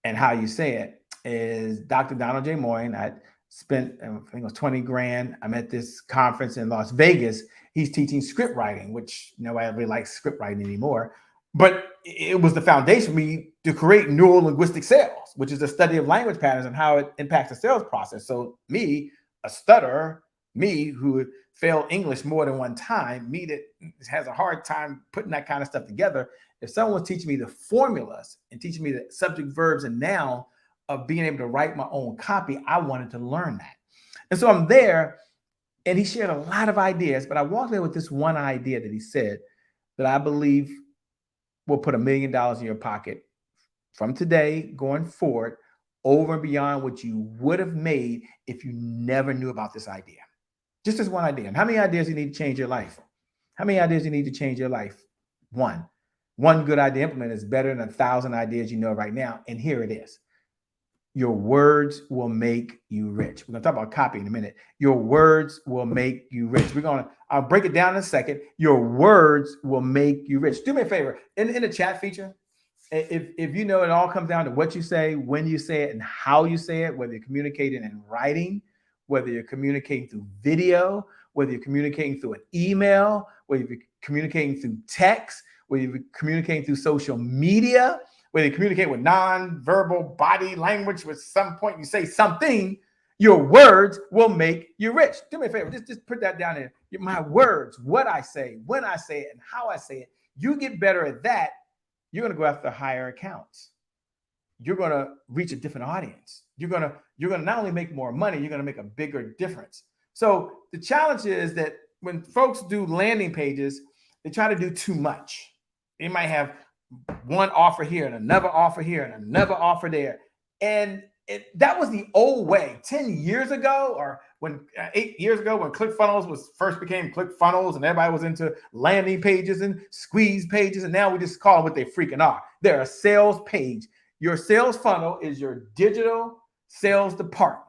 and how you say it is Dr. Donald J. Moyne. I spent, I think it was 20 grand. I'm at this conference in Las Vegas. He's teaching script writing, which nobody really likes script writing anymore. But it was the foundation for me to create neuro-linguistic sales, which is the study of language patterns and how it impacts the sales process. So me, a stutterer, me who failed English more than one time, me that has a hard time putting that kind of stuff together. If someone was teaching me the formulas and teaching me the subject, verbs, and noun of being able to write my own copy, I wanted to learn that. And so I'm there, and he shared a lot of ideas, but I walked away with this one idea that he said that I believe will put $1 million in your pocket from today going forward, over and beyond what you would have made if you never knew about this idea. Just this one idea. And how many ideas do you need to change your life? How many ideas do you need to change your life? One. One good idea implemented is better than 1,000 ideas you know right now. And here it is. Your words will make you rich. We're going to talk about copy in a minute. Your words will make you rich. I'll break it down in a second. Your words will make you rich. Do me a favor. In the chat feature, if you know it all comes down to what you say, when you say it, and how you say it, whether you're communicating in writing, whether you're communicating through video, whether you're communicating through an email, whether you're communicating through text, whether you're communicating through social media, whether you communicate with non-verbal body language, at some point you say something, your words will make you rich. Do me a favor, just put that down there. My words, what I say, when I say it, and how I say it. You get better at that, you're going to go after higher accounts. You're going to reach a different audience. You're going to not only make more money, you're going to make a bigger difference. So the challenge is that when folks do landing pages, they try to do too much. They might have one offer here and another offer here and another offer there. And that was the old way 10 years ago, or 8 years ago when ClickFunnels first became ClickFunnels and everybody was into landing pages and squeeze pages. And now we just call them what they freaking are. They're a sales page. Your sales funnel is your digital sales department.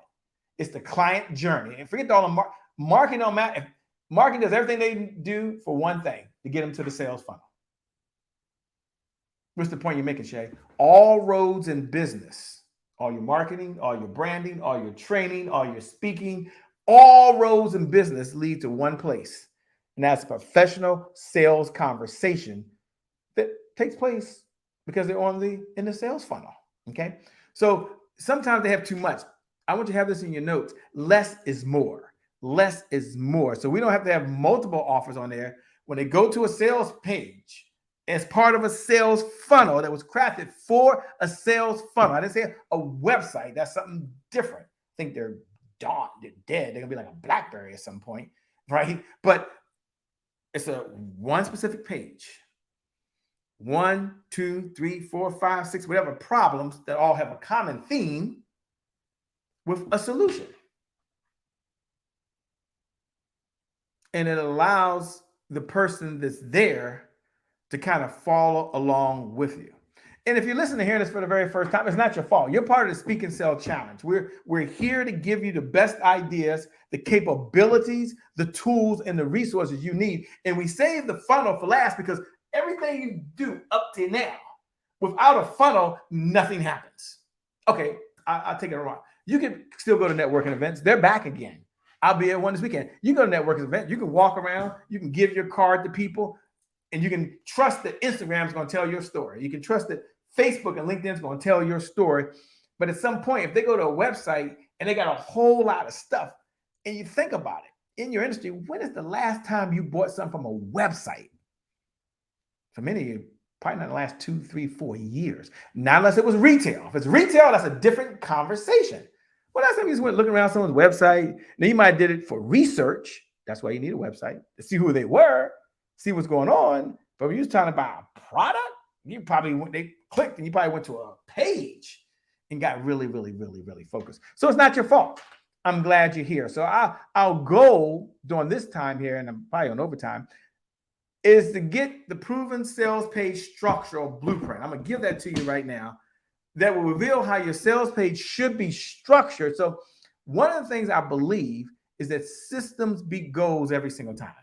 It's the client journey. And forget all the marketing on that. Marketing does everything they do for one thing, to get them to the sales funnel. What's the point you're making, Shay? All roads in business, all your marketing, all your branding, all your training, all your speaking, all roads in business lead to one place. And that's a professional sales conversation that takes place because they're in the sales funnel. Okay. So sometimes they have too much. I want you to have this in your notes. Less is more. Less is more. So we don't have to have multiple offers on there. when they go to a sales page as part of a sales funnel that was crafted for a sales funnel. I didn't say a website. That's something different. I think they're gone. They're dead. They're going to be like a BlackBerry at some point, right? But it's a one specific page. 1, 2, 3, 4, 5, 6, whatever problems that all have a common theme with a solution. And it allows the person that's there to kind of follow along with you. And if you're listening to hearing this for the very first time, it's not your fault. You're part of the Speak and Sell Challenge. We're here to give you the best ideas, the capabilities, the tools, and the resources you need. And we save the funnel for last because everything you do up to now, without a funnel, nothing happens. Okay, I'll take it around. You can still go to networking events. They're back again. I'll be at one this weekend. You go to networking event. You can walk around. You can give your card to people. And you can trust that Instagram is going to tell your story. You can trust that Facebook and LinkedIn is going to tell your story. But at some point, if they go to a website and they got a whole lot of stuff, and you think about it, in your industry, when is the last time you bought something from a website? For many of you, probably not the last 2, 3, 4 years. Not unless it was retail. If it's retail, that's a different conversation. Well, last time you just went looking around someone's website, now you might have did it for research. That's why you need a website, to see who they were, see what's going on. But when you was trying to buy a product, you probably they clicked and you probably went to a page and got really, really, really, really focused. So it's not your fault. I'm glad you're here. So our goal during this time here, and I'm probably on overtime, is to get the proven sales page structural blueprint. I'm going to give that to you right now. That will reveal how your sales page should be structured. So one of the things I believe is that systems beat goals every single time.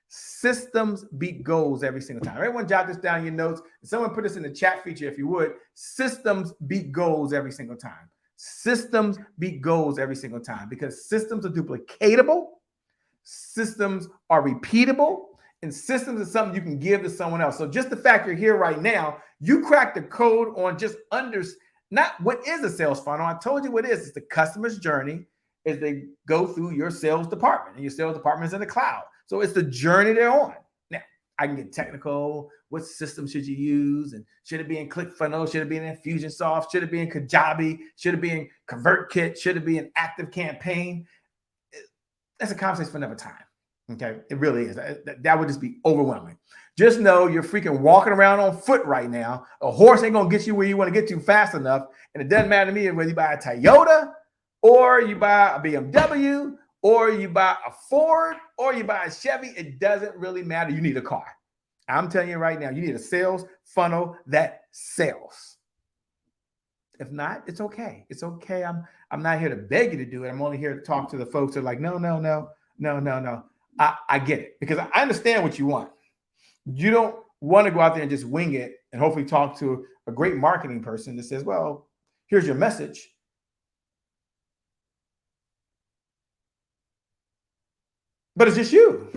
Systems beat goals every single time. Everyone jot this down in your notes. Someone put this in the chat feature if you would. Systems beat goals every single time. Systems beat goals every single time because systems are duplicatable. Systems are repeatable. And systems is something you can give to someone else. So just the fact you're here right now, you cracked the code on just not what is a sales funnel. I told you what it is. It's the customer's journey as they go through your sales department, and your sales department is in the cloud. So it's the journey they're on. Now, I can get technical. What system should you use? And should it be in ClickFunnels? Should it be in Infusionsoft? Should it be in Kajabi? Should it be in ConvertKit? Should it be in ActiveCampaign? That's a conversation for another time. Okay, it really is. That would just be overwhelming. Just know you're freaking walking around on foot right now. A horse ain't gonna get you where you want to get to fast enough. And it doesn't matter to me whether you buy a Toyota or you buy a BMW or you buy a Ford or you buy a Chevy. It doesn't really matter. You need a car. I'm telling you right now, you need a sales funnel that sells. If not, it's okay. It's okay. I'm not here to beg you to do it. I'm only here to talk to the folks that are like, no. I get it because I understand what you want. You don't want to go out there and just wing it and hopefully talk to a great marketing person that says, well, here's your message. But it's just you.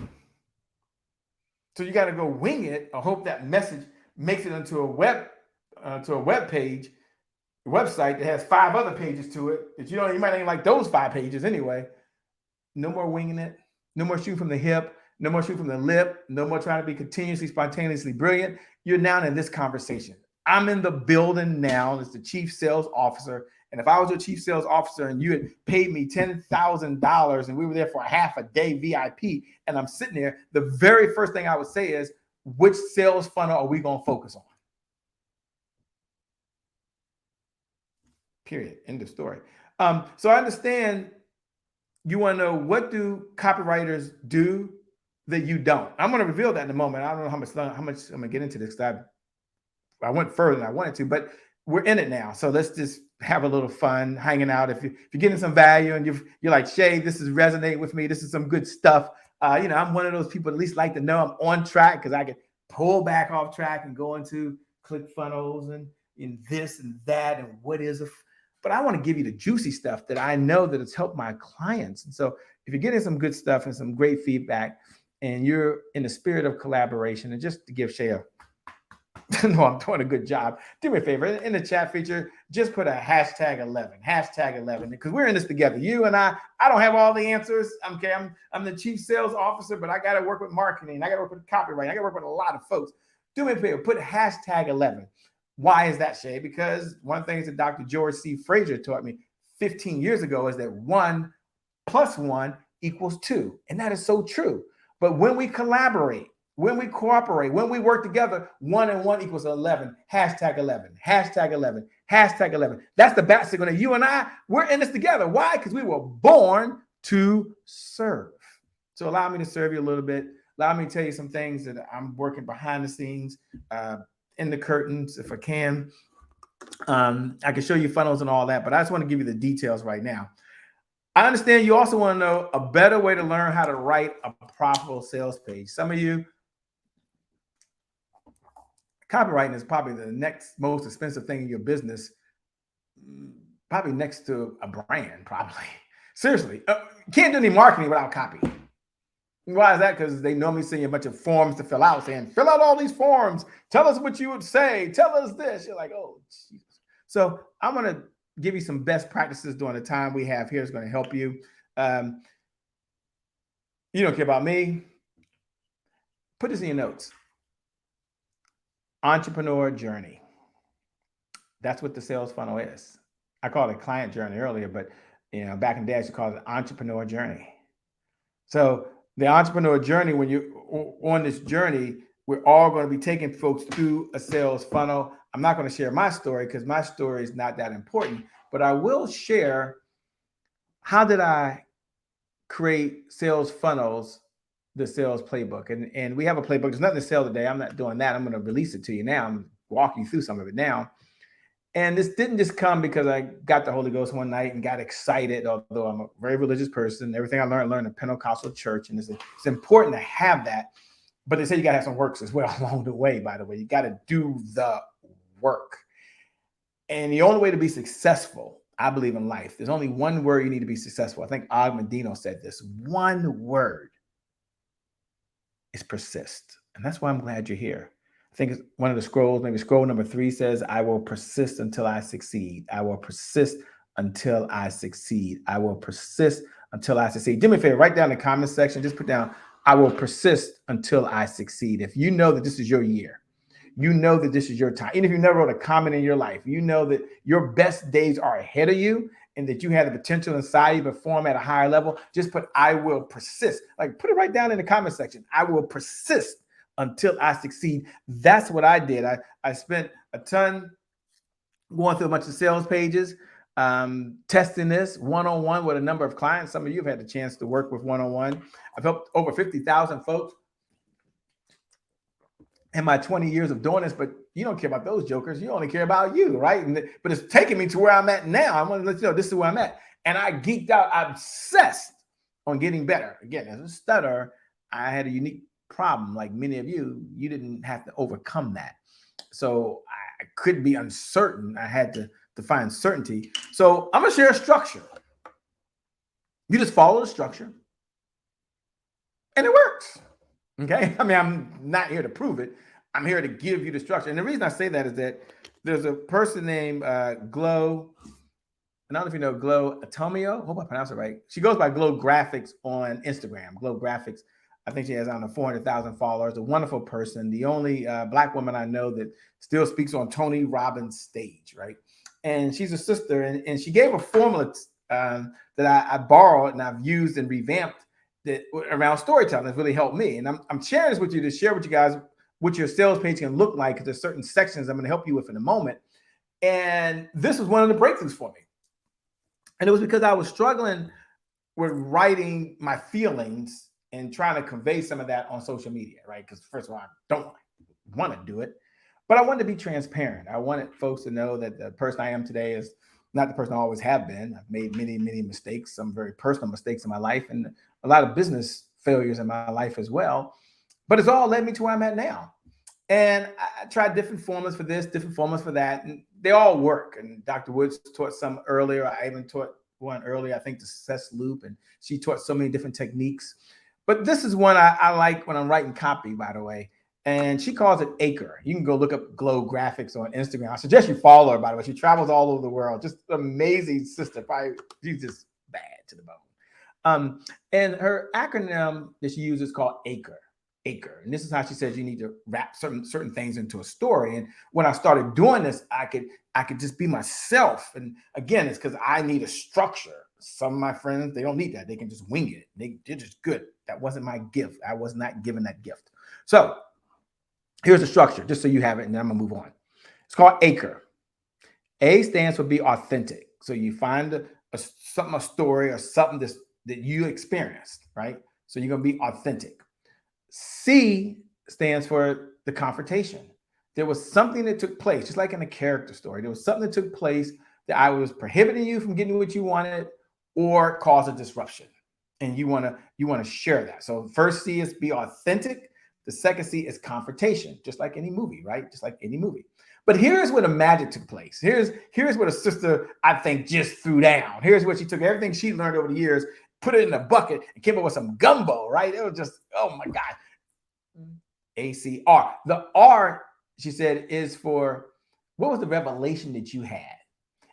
So you got to go wing it or hope that message makes it into a web page, a website that has 5 other pages to it that you might not like those 5 pages anyway. No more winging it. No more shooting from the hip. No more shooting from the lip. No more trying to be continuously, spontaneously brilliant. You're now in this conversation. I'm in the building now as the chief sales officer. And if I was your chief sales officer and you had paid me $10,000 and we were there for a half a day VIP and I'm sitting there, the very first thing I would say is, which sales funnel are we going to focus on? Period. End of story. So I understand you want to know, what do copywriters do that you don't? I'm going to reveal that in a moment. I don't know how much I'm going to get into this because I went further than I wanted to, but we're in it now. So let's just have a little fun hanging out. If you're getting some value and you're like, Shay, this is resonating with me. This is some good stuff. I'm one of those people at least like to know I'm on track because I can pull back off track and go into ClickFunnels and in this and that and what is but I want to give you the juicy stuff that I know that it's helped my clients. And so if you're getting some good stuff and some great feedback and you're in the spirit of collaboration, and just to give Shay no, I'm doing a good job. Do me a favor in the chat feature, just put a hashtag 11, because we're in this together. You and I don't have all the answers. Okay, I'm the chief sales officer, but I got to work with marketing. I got to work with copyright. I got to work with a lot of folks. Do me a favor, put hashtag 11. Why is that, Shay? Because one of the things that Dr. George C. Frazier taught me 15 years ago is that 1 + 1 = 2. And that is so true. But when we collaborate, when we cooperate, when we work together, 1 and 1 = 11. Hashtag 11. Hashtag 11. Hashtag 11. That's the bat signal. You and I, we're in this together. Why? Because we were born to serve. So allow me to serve you a little bit. Allow me to tell you some things that I'm working behind the scenes, in the curtains, if I can. I can show you funnels and all that, but I just want to give you the details right now. I understand you also want to know a better way to learn how to write a profitable sales page. Some of you, copywriting is probably the next most expensive thing in your business, probably next to a brand, probably. Seriously, can't do any marketing without copy. Why is that? Because they normally send you a bunch of forms to fill out saying, fill out all these forms. Tell us what you would say. Tell us this. You're like, oh, geez. So I'm going to give you some best practices during the time we have here. It's going to help you. You don't care about me. Put this in your notes. Entrepreneur journey. That's what the sales funnel is. I called it client journey earlier, but back in the day, I used to call it entrepreneur journey. So the entrepreneur journey, when you're on this journey, we're all going to be taking folks through a sales funnel. I'm not going to share my story because my story is not that important, but I will share how did I create sales funnels, the sales playbook. And we have a playbook. There's nothing to sell today. I'm not doing that. I'm going to release it to you now. I'm walking you through some of it now. And this didn't just come because I got the Holy Ghost one night and got excited, although I'm a very religious person. Everything I learned in a Pentecostal church. And it's important to have that. But they say you got to have some works as well along the way, by the way. You got to do the work. And the only way to be successful, I believe, in life, there's only one word you need to be successful. I think Og Mandino said this. One word is persist. And that's why I'm glad you're here. I think it's one of the scrolls, maybe scroll number 3 says, I will persist until I succeed. I will persist until I succeed. I will persist until I succeed. Do me a favor, write down in the comment section, just put down, I will persist until I succeed. If you know that this is your year, you know that this is your time. Even if you never wrote a comment in your life, you know that your best days are ahead of you and that you have the potential inside you to perform at a higher level, just put, I will persist. Like, put it right down in the comment section. I will persist until I succeed. That's what I did. I spent a ton going through a bunch of sales pages, testing this one-on-one with a number of clients. Some of you have had the chance to work with one-on-one. I've helped over 50,000 folks in my 20 years of doing this, but you don't care about those jokers. You only care about you, right? But it's taking me to where I'm at now. I want to let you know this is where I'm at. And I geeked out, obsessed on getting better. Again, as a stutterer, I had a unique problem. Like many of you, you didn't have to overcome that. So I couldn't be uncertain. I had to find certainty. So I'm going to share a structure. You just follow the structure and it works. Okay. I mean, I'm not here to prove it. I'm here to give you the structure. And the reason I say that is that there's a person named Glow. I don't know if you know Glow Atomio. Hope I pronounced it right. She goes by Glow Graphics on Instagram. Glow Graphics. I think she has, I don't know, 400,000 followers. A wonderful person. The only Black woman I know that still speaks on Tony Robbins' stage, right? And she's a sister. And she gave a formula that I borrowed and I've used and revamped that around storytelling has really helped me. And I'm sharing this with you to share with you guys what your sales page can look like, because there's certain sections I'm going to help you with in a moment. And this was one of the breakthroughs for me. And it was because I was struggling with writing my feelings and trying to convey some of that on social media, right? Because first of all, I don't want to do it, but I wanted to be transparent. I wanted folks to know that the person I am today is not the person I always have been. I've made many, many mistakes, some very personal mistakes in my life, and a lot of business failures in my life as well. But it's all led me to where I'm at now. And I tried different formulas for this, different formulas for that, and they all work. And Dr. Woods taught some earlier. I even taught one earlier, I think the success loop, and she taught so many different techniques. But this is one I like when I'm writing copy, by the way. and she calls it Acre. You can go look up Glow Graphics on Instagram. I suggest you follow her, by the way. She travels all over the world. Just amazing sister. Probably she's just bad to the bone. And her acronym that she uses is called Acre. Acre. And this is how she says you need to wrap certain things into a story. And when I started doing this, I could just be myself. And again, it's because I need a structure. Some of my friends, they don't need that. They can just wing it. They're just good. That wasn't my gift. I was not given that gift. So here's the structure, just so you have it, and then I'm gonna move on. It's called Acre. A stands for be authentic. So you find a story or something that you experienced, right? So you're gonna be authentic. C stands for the confrontation. There was something that took place, just like in a character story. There was something that took place that I was prohibiting you from getting what you wanted or cause a disruption. And you want to share that. So first C is be authentic. The second C is confrontation, just like any movie, right? Just like any movie. But here's where the magic took place. Here's what a sister, I think, just threw down. Here's what she took everything she learned over the years, put it in a bucket, and came up with some gumbo, right? It was just, oh my God. ACR. The R, she said, is for what was the revelation that you had?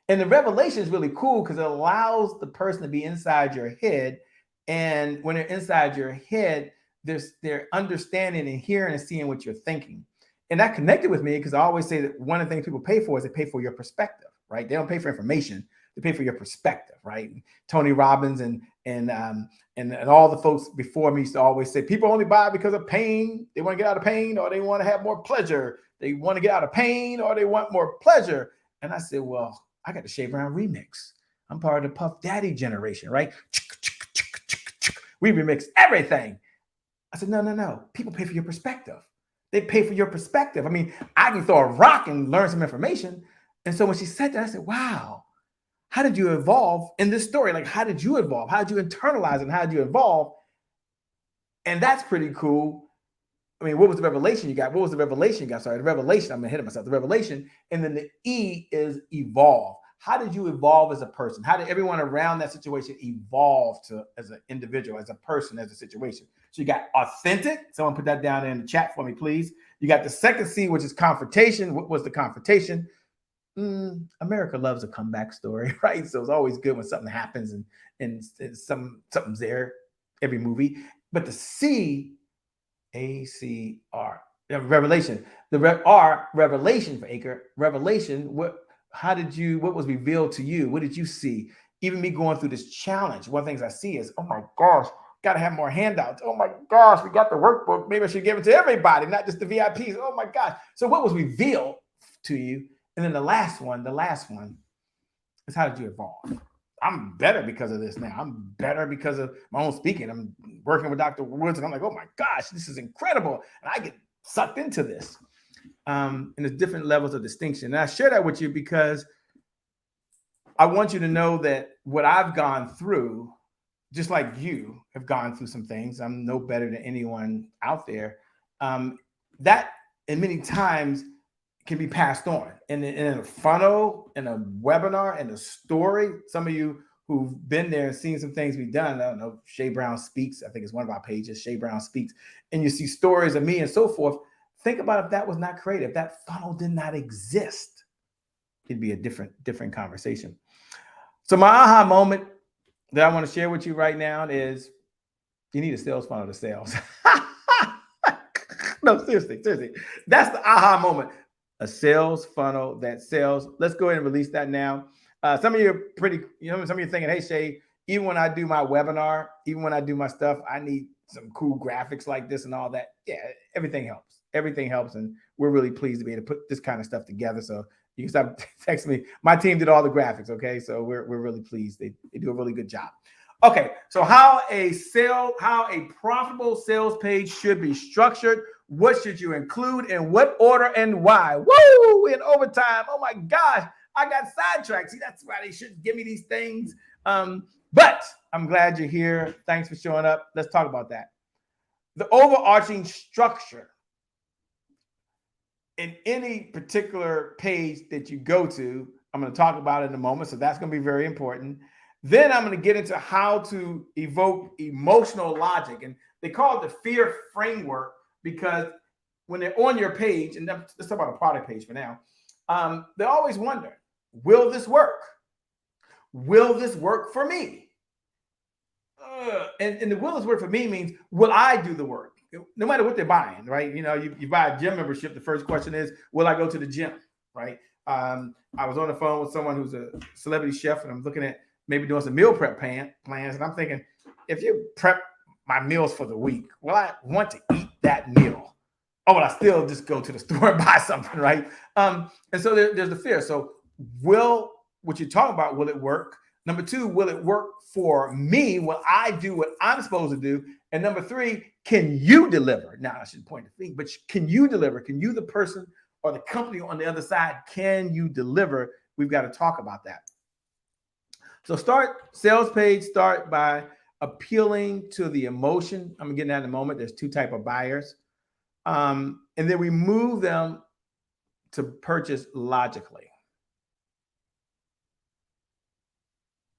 And the revelation is really cool because it allows the person to be inside your head. And when they're inside your head, they're understanding and hearing and seeing what you're thinking. And that connected with me because I always say that one of the things people pay for is they pay for your perspective, right? They don't pay for information. They pay for your perspective, right? Tony Robbins and all the folks before me used to always say people only buy because of pain. They want to get out of pain, or they want to have more pleasure. They want to get out of pain, or they want more pleasure. And I said, well, I got the Shea Brown remix. I'm part of the Puff Daddy generation, right? We remix everything. I said, no. People pay for your perspective. They pay for your perspective. I mean, I can throw a rock and learn some information. And so when she said that, I said, wow, how did you evolve in this story? Like, how did you evolve? How did you internalize it? And how did you evolve? And that's pretty cool. I mean, what was the revelation you got? What was the revelation you got? Sorry, the revelation. I'm ahead of myself. The revelation. And then the E is evolve. How did you evolve as a person? How did everyone around that situation evolve as an individual, as a person, as a situation? So you got authentic. Someone put that down in the chat for me, please. You got the second C, which is confrontation. What was the confrontation? America loves a comeback story, right? So it's always good when something happens and something's there, every movie. But the C, ACR, revelation. The R, revelation for Acre. Revelation, what was revealed to you? What did you see? Even me going through this challenge, one of the things I see is, oh my gosh, got to have more handouts. Oh my gosh, we got the workbook. Maybe I should give it to everybody, not just the VIPs. Oh my gosh. So what was revealed to you? And then the last one is how did you evolve? I'm better because of this now. I'm better because of my own speaking. I'm working with Dr. Woods, and I'm like, oh my gosh, this is incredible. And I get sucked into this. And there's different levels of distinction. And I share that with you because I want you to know that what I've gone through, just like you have gone through some things, I'm no better than anyone out there, that and many times can be passed on in a funnel, in a webinar, in a story. Some of you who've been there and seen some things we've done, I don't know, Shea Brown Speaks, I think it's one of our pages, Shea Brown Speaks, and you see stories of me and so forth. Think about if that was not created, if that funnel did not exist, it'd be a different conversation. So my aha moment that I want to share with you right now is you need a sales funnel to sales. No, seriously. That's the aha moment. A sales funnel that sells. Let's go ahead and release that now. Some of you are pretty, some of you are thinking, hey, Shay, even when I do my webinar, even when I do my stuff, I need some cool graphics like this and all that. Yeah, everything helps. Everything helps. And we're really pleased to be able to put this kind of stuff together. So you can stop texting me. My team did all the graphics. Okay. So we're really pleased. They do a really good job. Okay. So how a profitable sales page should be structured. What should you include in what order and why? Woo! In overtime. Oh my gosh. I got sidetracked. See, that's why they shouldn't give me these things. But I'm glad you're here. Thanks for showing up. Let's talk about that. The overarching structure in any particular page that you go to, I'm going to talk about it in a moment. So that's going to be very important. Then I'm going to get into how to evoke emotional logic. And they call it the fear framework because when they're on your page, and let's talk about a product page for now, they always wonder, will this work? Will this work for me? And the will this work for me means, will I do the work? No matter what they're buying, right? You buy a gym membership. The first question is, will I go to the gym, right? I was on the phone with someone who's a celebrity chef, and I'm looking at maybe doing some meal prep plans. And I'm thinking, if you prep my meals for the week, will I want to eat that meal? Or will I still just go to the store and buy something, right? And so there's the fear. So what you're talking about, will it work? Number two, will it work for me? Will I do what I'm supposed to do? And number three, can you deliver? Now, I should point the thing, but can you deliver? Can you, the person or the company on the other side, can you deliver? We've got to talk about that. So sales page, start by appealing to the emotion. I'm getting that in a moment. There's two types of buyers. And then we move them to purchase logically.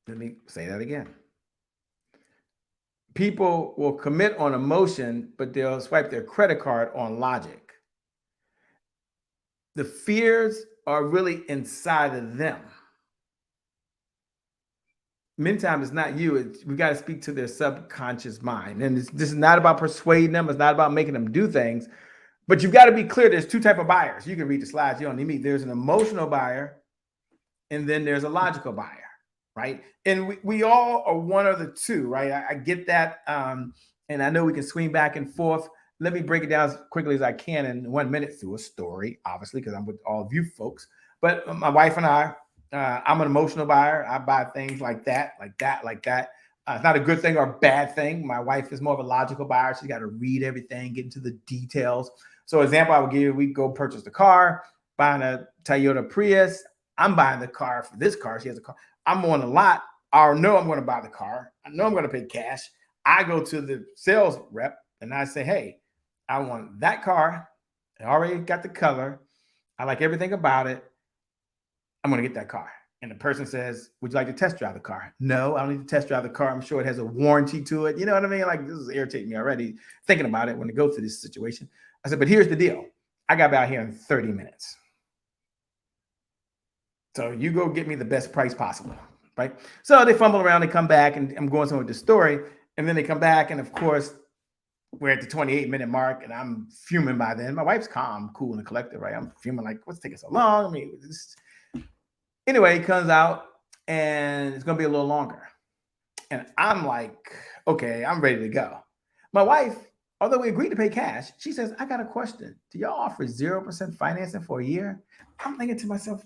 Let me say that again. People will commit on emotion, but they'll swipe their credit card on logic. The fears are really inside of them. Many times it's not you. We got to speak to their subconscious mind. And this is not about persuading them. It's not about making them do things. But you've got to be clear. There's two types of buyers. You can read the slides. You don't need me. There's an emotional buyer, and then there's a logical buyer. Right. And we all are one of the two. Right. I get that. And I know we can swing back and forth. Let me break it down as quickly as I can in 1 minute through a story, obviously, because I'm with all of you folks. But my wife and I'm an emotional buyer. I buy things like that, like that, like that. It's not a good thing or a bad thing. My wife is more of a logical buyer. She's got to read everything, get into the details. So example I would give you, we go purchase the car, buying a Toyota Prius. I'm buying the car for this car. She has a car. I'm on a lot. I know I'm going to buy the car. I know I'm going to pay cash. I go to the sales rep and I say, hey, I want that car. I already got the color. I like everything about it. I'm going to get that car. And the person says, would you like to test drive the car? No, I don't need to test drive the car. I'm sure it has a warranty to it. You know what I mean? Like, this is irritating me already thinking about it when I go through this situation. I said, but here's the deal. I got out here in 30 minutes. So you go get me the best price possible, right? So they fumble around, they come back, and I'm going somewhere with the story. And then they come back, and of course, we're at the 28-minute mark, and I'm fuming by then. My wife's calm, cool, and collected, right? I'm fuming like, what's taking so long? I mean, anyway, it comes out, and it's going to be a little longer. And I'm like, okay, I'm ready to go. My wife, although we agreed to pay cash, she says, I got a question. Do y'all offer 0% financing for a year? I'm thinking to myself,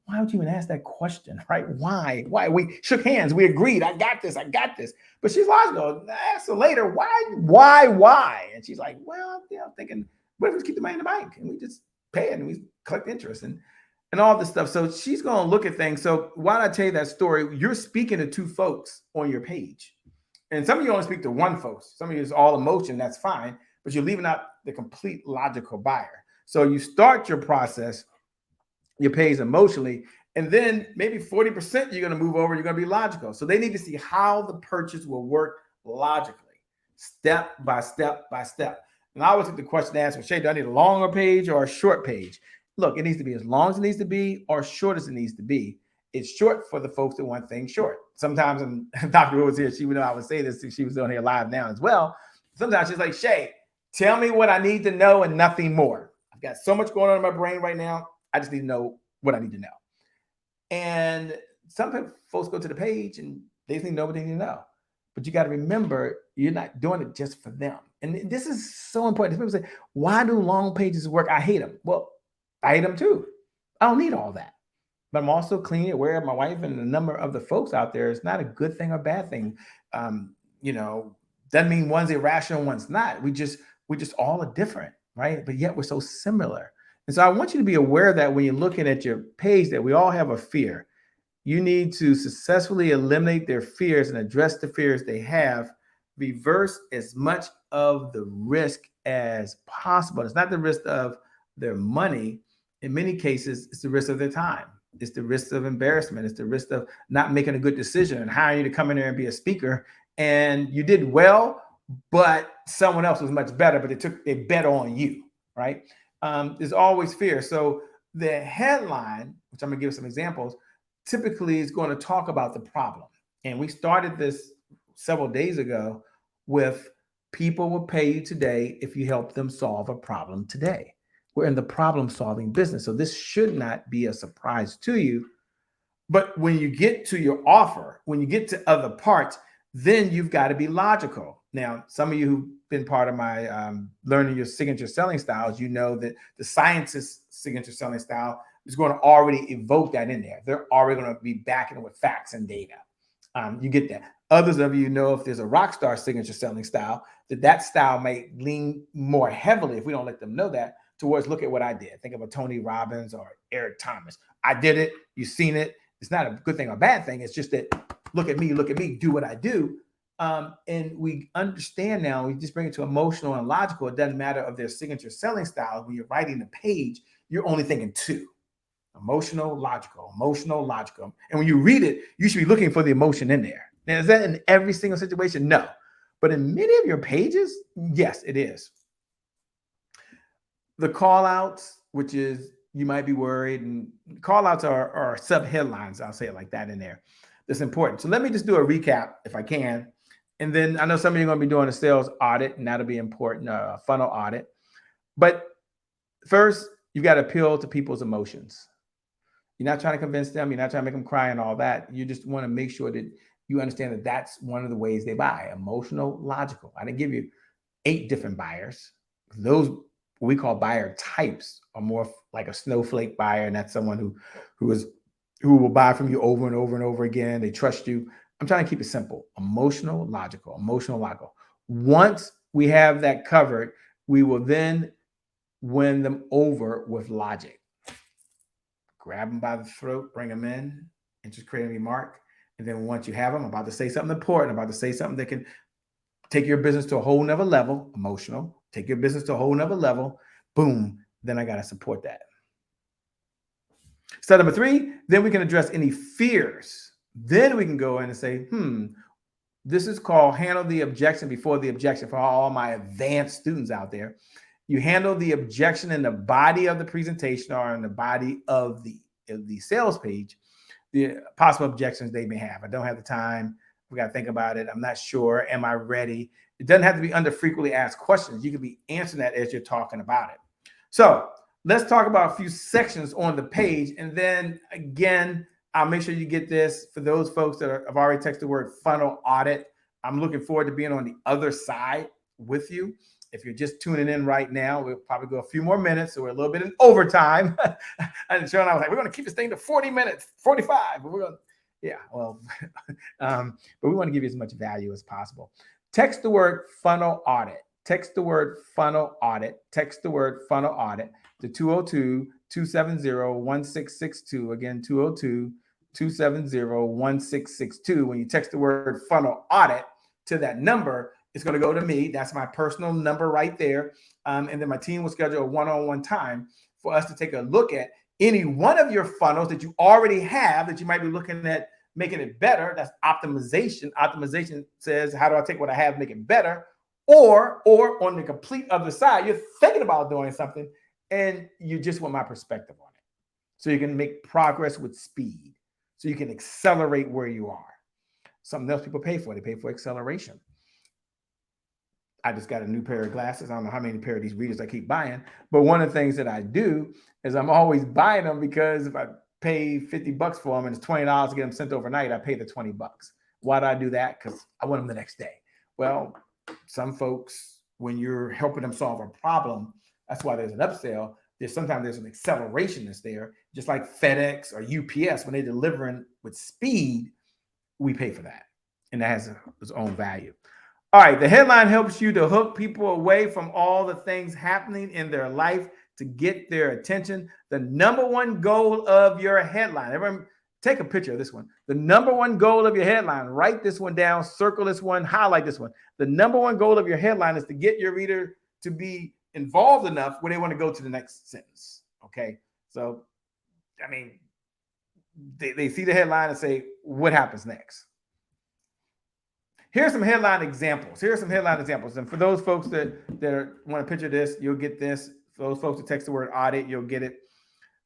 why would you even ask that question, right? Why? We shook hands. We agreed. I got this. But she's logical. So later, why? And she's like, well, I'm thinking, what if we just keep the money in the bank and we just pay it and we collect interest and all this stuff. So she's going to look at things. So why did I tell you that story? You're speaking to two folks on your page. And some of you only speak to one folks. Some of you is all emotion. That's fine. But you're leaving out the complete logical buyer. So you start your process, your page emotionally, and then maybe 40% you're going to move over. You're going to be logical. So they need to see how the purchase will work logically, step by step by step. And I always get the question asked, well, Shay, do I need a longer page or a short page? Look, it needs to be as long as it needs to be or short as it needs to be. It's short for the folks that want things short. Sometimes, and Dr. Wood was here, she would know I would say this. She was on here live now as well. Sometimes she's like, Shay, tell me what I need to know and nothing more. I've got so much going on in my brain right now. I just need to know what I need to know. And some folks go to the page and they just need to know what they need to know. But you got to remember, you're not doing it just for them. And this is so important. People say, why do long pages work? I hate them. Well, I hate them too. I don't need all that. But I'm also clearly aware of my wife and a number of the folks out there. It's not a good thing or bad thing. Doesn't mean one's irrational, one's not. We just all are different, right? But yet we're so similar. And so I want you to be aware that when you're looking at your page, that we all have a fear. You need to successfully eliminate their fears and address the fears they have. Reverse as much of the risk as possible. It's not the risk of their money. In many cases, it's the risk of their time. It's the risk of embarrassment. It's the risk of not making a good decision and hiring you to come in there and be a speaker. And you did well, but someone else was much better, but they bet on you. right? There's always fear. So the headline, which I'm going to give some examples, typically is going to talk about the problem. And we started this several days ago with people will pay you today if you help them solve a problem today. We're in the problem solving business. So this should not be a surprise to you. But when you get to your offer, when you get to other parts, then you've got to be logical. Now, some of you who've been part of my learning your signature selling styles, you know that the scientist's signature selling style is going to already evoke that in there. They're already going to be backing it with facts and data. You get that. Others of you know if there's a rock star signature selling style, that style may lean more heavily, if we don't let them know that, towards look at what I did. Think of a Tony Robbins or Eric Thomas. I did it. You've seen it. It's not a good thing or a bad thing. It's just that look at me, do what I do. And we understand now, we just bring it to emotional and logical. It doesn't matter of their signature selling style. When you're writing the page, you're only thinking two. Emotional, logical, emotional, logical. And when you read it, you should be looking for the emotion in there. Now, is that in every single situation? No. But in many of your pages, yes, it is. The call outs, which is you might be worried, and call outs are sub headlines. I'll say it like that in there. That's important. So let me just do a recap if I can. And then I know some of you are going to be doing a sales audit, and that'll be important, a funnel audit. But first, you've got to appeal to people's emotions. You're not trying to convince them. You're not trying to make them cry and all that. You just want to make sure that you understand that that's one of the ways they buy. Emotional, logical. I didn't give you 8 different buyers. Those what we call buyer types are more like a snowflake buyer, and that's someone who will buy from you over and over and over again. They trust you. I'm trying to keep it simple. Emotional, logical, emotional, logical. Once we have that covered, we will then win them over with logic. Grab them by the throat, bring them in, and just create a remark. And then once you have them, I'm about to say something important, I'm about to say something that can take your business to a whole nother level, emotional, take your business to a whole nother level, boom, then I got to support that. Step number 3, then we can address any fears. Then we can go in and say, this is called handle the objection before the objection for all my advanced students out there. You handle the objection in the body of the presentation or in the body of the sales page, the possible objections they may have. I don't have the time. We got to think about it. I'm not sure. Am I ready? It doesn't have to be under frequently asked questions. You can be answering that as you're talking about it. So let's talk about a few sections on the page. And then again, I'll make sure you get this. For those folks that have already texted the word funnel audit, I'm looking forward to being on the other side with you. If you're just tuning in right now, we'll probably go a few more minutes. So we're a little bit in overtime. And Cheryl and I was like, we're going to keep this thing to 40 minutes, 45. But we're going to, yeah, well, but we want to give you as much value as possible. Text the word funnel audit. Text the word funnel audit. Text the word funnel audit to 202-270-1662. Again, 202-270-1662. When you text the word funnel audit to that number, it's going to go to me. That's my personal number right there. And then my team will schedule a one-on-one time for us to take a look at any one of your funnels that you already have that you might be looking at making it better. That's optimization. Optimization says, how do I take what I have, make it better? Or on the complete other side, you're thinking about doing something and you just want my perspective on it. So you can make progress with speed. So you can accelerate where you are. Something else people pay for. They pay for acceleration. I just got a new pair of glasses. I don't know how many pair of these readers I keep buying, but one of the things that I do is I'm always buying them because if I pay $50 for them and it's $20 to get them sent overnight, I pay the $20. Why do I do that? Because I want them the next day. Well, some folks, when you're helping them solve a problem, that's why there's an upsell. Sometimes there's an acceleration that's there, just like FedEx or UPS, when they're delivering with speed, we pay for that. And that has its own value. All right, the headline helps you to hook people away from all the things happening in their life to get their attention. The number one goal of your headline, everyone take a picture of this one. The number one goal of your headline, write this one down, circle this one, highlight this one. The number one goal of your headline is to get your reader to be involved enough where they want to go to the next sentence, okay? So, I mean, they see the headline and say, what happens next? Here's some headline examples. And for those folks that want to picture this, you'll get this For those folks who text the word audit, you'll get it.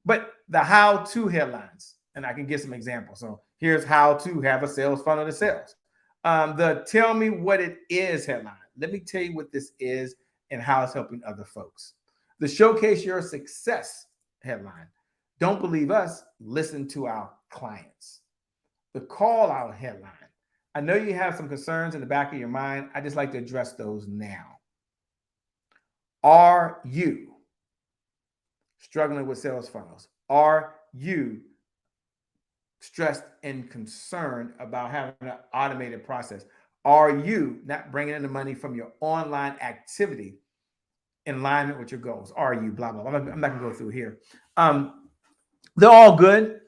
But the how-to headlines, and I can give some examples. So here's how to have a sales funnel to sales. The tell me what it is headline. Let me tell you what this is and how it's helping other folks. The showcase your success headline. Don't believe us, listen to our clients. The call out headline. I know you have some concerns in the back of your mind. I just like to address those now. Are you struggling with sales funnels? Are you stressed and concerned about having an automated process? Are you not bringing in the money from your online activity in alignment with your goals? Are you blah, blah, blah. I'm not going to go through here. They're all good.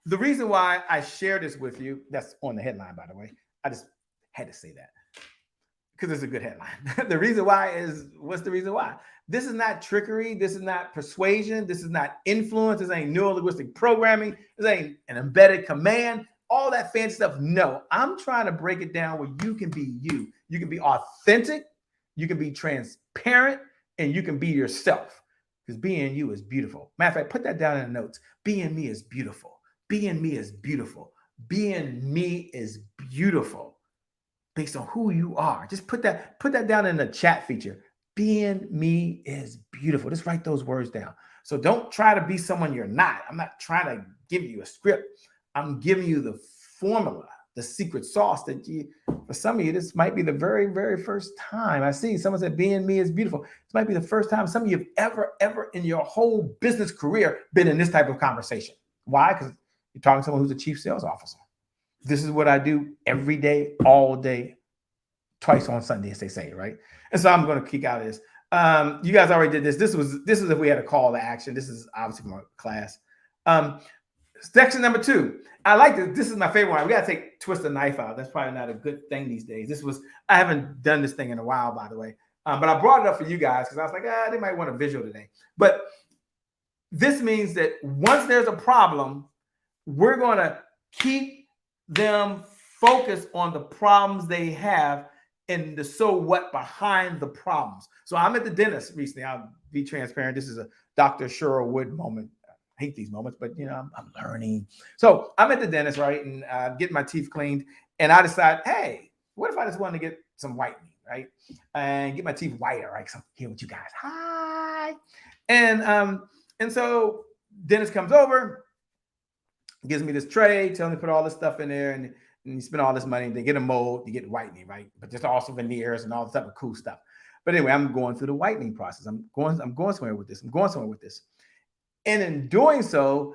The reason why I share this with you, that's on the headline, by the way. I just had to say that because it's a good headline. The reason why is, what's the reason why? This is not trickery. This is not persuasion. This is not influence. This ain't neuro-linguistic programming. This ain't an embedded command. All that fancy stuff. No, I'm trying to break it down where you can be you. You can be authentic. You can be transparent, and you can be yourself. Because being you is beautiful. Matter of fact, put that down in the notes. Being me is beautiful. Being me is beautiful. Being me is beautiful. Based on who you are. Just put that down in the chat feature. Being me is beautiful. Just write those words down. So don't try to be someone you're not. I'm not trying to give you a script. I'm giving you the formula, the secret sauce that you, for some of you, this might be the very, very first time. I see someone said being me is beautiful. This might be the first time some of you have ever in your whole business career been in this type of conversation. Why? Because you're talking to someone who's a chief sales officer. This is what I do every day, all day, twice on Sunday, as they say, right? And so I'm going to kick out of this. You guys already did this. This is if we had a call to action. This is obviously from our class. Section number 2. I like this. This is my favorite one. We got to twist the knife out. That's probably not a good thing these days. I haven't done this thing in a while, by the way. But I brought it up for you guys because I was like, they might want a visual today. But this means that once there's a problem, we're going to keep them focused on the problems they have and the so what behind the problems. So I'm at the dentist recently. I'll be transparent. This is a Dr. Cheryl Wood moment. I hate these moments, but I'm learning. So I'm at the dentist, right? And getting my teeth cleaned. And I decide, hey, what if I just wanted to get some whitening, right? And get my teeth whiter, right? So I'm here with you guys. Hi. And so dentist comes over, gives me this tray, tells me to put all this stuff in there, and you spend all this money, they get a mold, you get whitening, right? But there's also veneers and all this type of cool stuff. But anyway, I'm going through the whitening process. I'm going somewhere with this. And in doing so,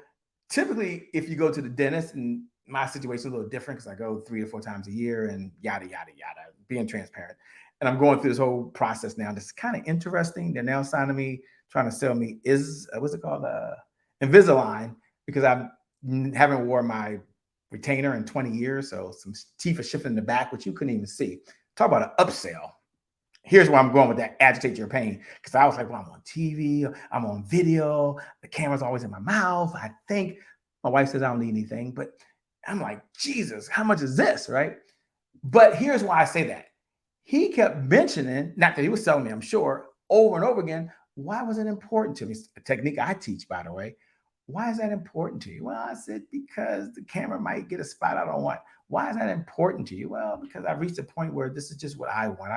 typically, if you go to the dentist, and my situation is a little different because I go 3 or 4 times a year and yada, yada, yada, being transparent. And I'm going through this whole process now. This is kind of interesting. They're now signing me, trying to sell me what's it called? Invisalign, because I haven't worn my retainer in 20 years. So some teeth are shifting in the back, which you couldn't even see. Talk about an upsell. Here's where I'm going with that agitate your pain. Because I was like, well, I'm on TV, I'm on video, the camera's always in my mouth. I think my wife says I don't need anything, but I'm like, Jesus, how much is this, right? But here's why I say that. He kept mentioning, not that he was selling me, I'm sure, over and over again, why was it important to me? It's a technique I teach, by the way. Why is that important to you? Well, I said, because the camera might get a spot I don't want. Why is that important to you? Well, because I've reached a point where this is just what I want.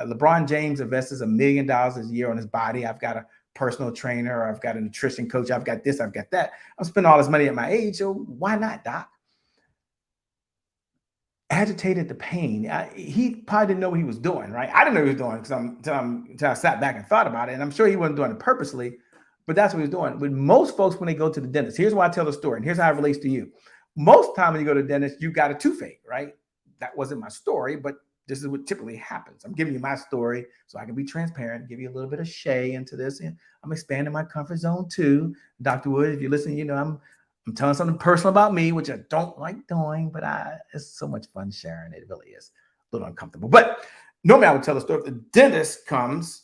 LeBron James invests $1 million a year on his body. I've got a personal trainer. I've got a nutrition coach. I've got this. I've got that. I'm spending all this money at my age. So why not, Doc? Agitated the pain. He probably didn't know what he was doing, right? I didn't know what he was doing until I sat back and thought about it. And I'm sure he wasn't doing it purposely. But that's what he's doing. With most folks, when they go to the dentist, here's why I tell the story, and here's how it relates to you. Most time when you go to the dentist, you got a toothache, right? That wasn't my story, but this is what typically happens. I'm giving you my story so I can be transparent, give you a little bit of shade into this. And I'm expanding my comfort zone too. Dr. Wood, if you're listening, I'm telling something personal about me, which I don't like doing, but it's so much fun sharing. It really is a little uncomfortable. But normally I would tell the story. If the dentist comes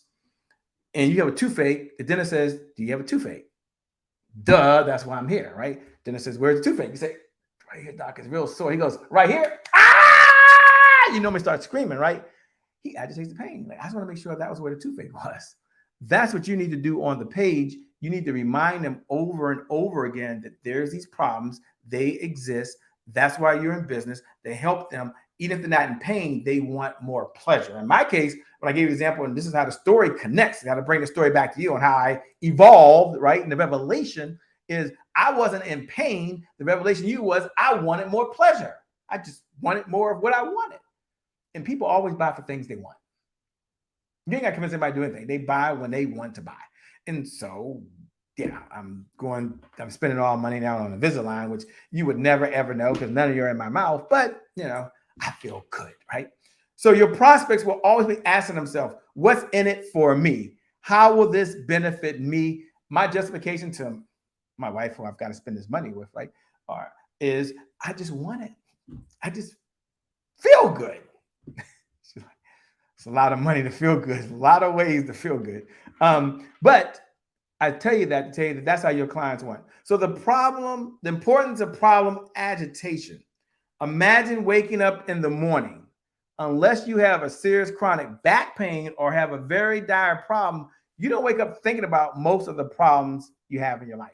and you have a toothache, the dentist says, do you have a toothache? Duh, that's why I'm here, right? Dentist says, where's the toothache? You say, right here, doc, it's real sore. He goes, right here? Ah! You normally start screaming, right? He agitates the pain. Like, I just want to make sure that was where the toothache was. That's what you need to do on the page. You need to remind them over and over again that there's these problems, they exist. That's why you're in business. They help them. Even if they're not in pain, they want more pleasure. In my case, when I gave you an example, and this is how the story connects, I got to bring the story back to you on how I evolved, right? And the revelation is I wasn't in pain. The revelation you was I wanted more pleasure. I just wanted more of what I wanted. And people always buy for things they want. You ain't got to convince anybody to do anything. They buy when they want to buy. And so, yeah, I'm spending all money now on Invisalign, which you would never, ever know because none of you are in my mouth. But, I feel good, right? So your prospects will always be asking themselves, what's in it for me? How will this benefit me? My justification to my wife, who I've got to spend this money with, right, is I just want it. I just feel good. She's like, it's a lot of money to feel good. A lot of ways to feel good. But I tell you that that's how your clients want. So the importance of problem agitation. Imagine waking up in the morning. Unless you have a serious chronic back pain or have a very dire problem, you don't wake up thinking about most of the problems you have in your life.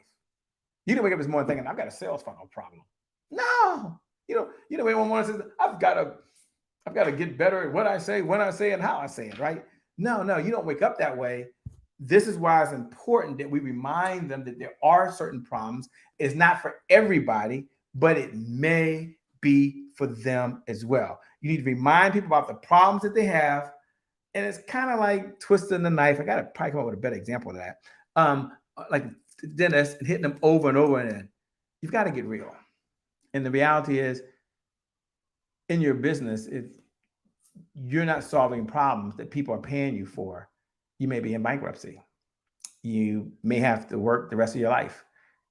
You didn't wake up this morning thinking, I've got a sales funnel problem. No. Everyone wants to say, I've got to get better at what I say, when I say, and how I say it, right? No, you don't wake up that way. This is why it's important that we remind them that there are certain problems. It's not for everybody, but it may be for them as well. You need to remind people about the problems that they have. And it's kind of like twisting the knife. I got to probably come up with a better example of that. Like the dentist and hitting them over and over again. You've got to get real. And the reality is, in your business, if you're not solving problems that people are paying you for, you may be in bankruptcy. You may have to work the rest of your life.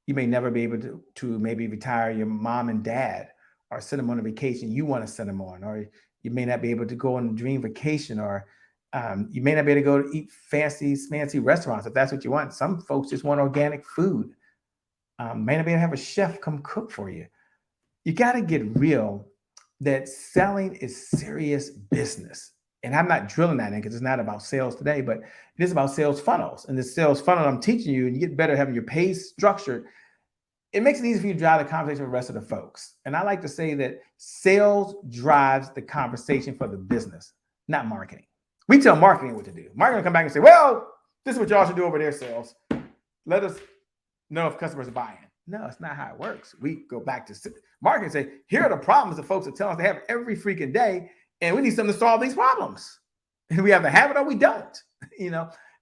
You may never be able to maybe retire your mom and dad or send them on a vacation you want to send them on, or you may not be able to go on a dream vacation, or you may not be able to go to eat fancy restaurants if that's what you want. Some folks just want organic food. May not be able to have a chef come cook for you. You got to get real that selling is serious business. And I'm not drilling that in because it's not about sales today, but it is about sales funnels. And the sales funnel I'm teaching you, and you get better at having your page structured, it makes it easy for you to drive the conversation with the rest of the folks. And I like to say that sales drives the conversation for the business, not marketing. We tell marketing what to do. Marketing will come back and say, well, this is what y'all should do over there, sales. Let us know if customers are buying. No, it's not how it works. We go back to marketing and say, here are the problems that folks are telling us they have every freaking day, and we need something to solve these problems. And we have to have it or we don't,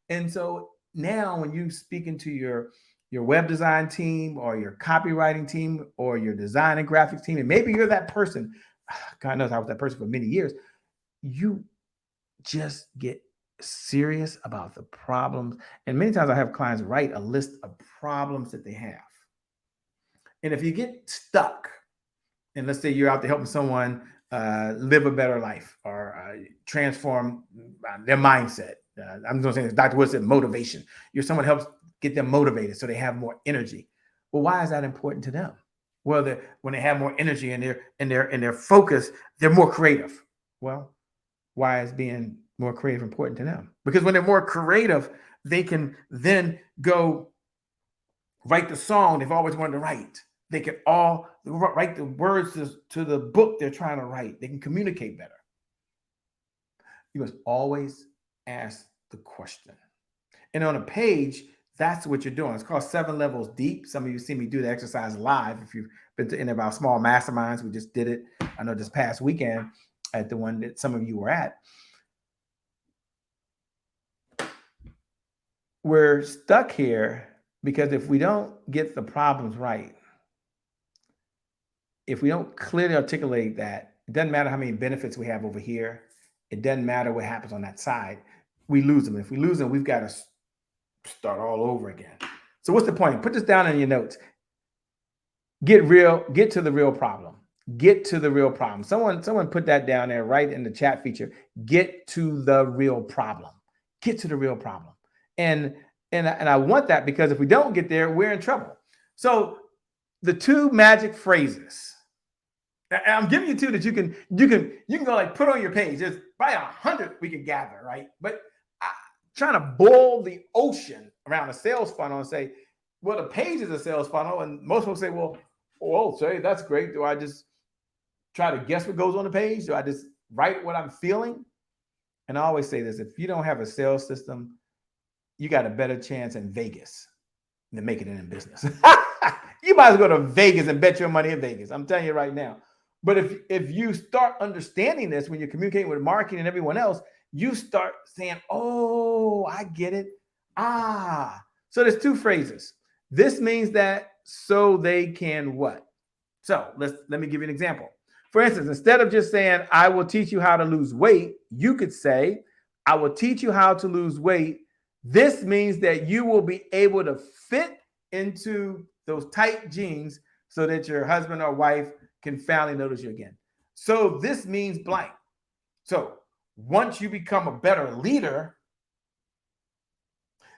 And so now when you speak into your web design team or your copywriting team or your design and graphics team, and maybe you're that person, God knows I was that person for many years, you just get serious about the problems. And many times I have clients write a list of problems that they have. And if you get stuck, and let's say you're out there helping someone live a better life or transform their mindset. I'm going to say this, Dr. Wood said motivation. You're someone who helps get them motivated so they have more energy. Well, why is that important to them? Well, when they have more energy and their focus, they're more creative. Well, why is being more creative important to them? Because when they're more creative, they can then go write the song they've always wanted to write. They can all write the words to the book they're trying to write. They can communicate better. You must always ask the question. And on a page, that's what you're doing. It's called 7 Levels Deep. Some of you see me do the exercise live. If you've been to any of our small masterminds, we just did it. I know this past weekend at the one that some of you were at. We're stuck here because if we don't get the problems right, if we don't clearly articulate that, it doesn't matter how many benefits we have over here. It doesn't matter what happens on that side. We lose them. If we lose them, we've got to start all over again. So what's the point? Put this down in your notes. Get real. Get to the real problem. Get to the real problem. Someone put that down there right in the chat feature. Get to the real problem. Get to the real problem. And I want that because if we don't get there, we're in trouble. So the 2 magic phrases. I'm giving you 2 that you can go like put on your page. There's probably 100 we can gather, right? But trying to boil the ocean around a sales funnel and say, well, the page is a sales funnel. And most folks say, well, say that's great. Do I just try to guess what goes on the page? Do I just write what I'm feeling? And I always say this, if you don't have a sales system, you got a better chance in Vegas than making it in business. You might as well go to Vegas and bet your money in Vegas. I'm telling you right now. But if you start understanding this when you're communicating with marketing and everyone else, you start saying, oh, I get it. So there's two phrases. This means that so they can what? So let me give you an example. For instance, instead of just saying, I will teach you how to lose weight, you could say, I will teach you how to lose weight. This means that you will be able to fit into those tight jeans so that your husband or wife can finally notice you again. So this means blank. So once you become a better leader,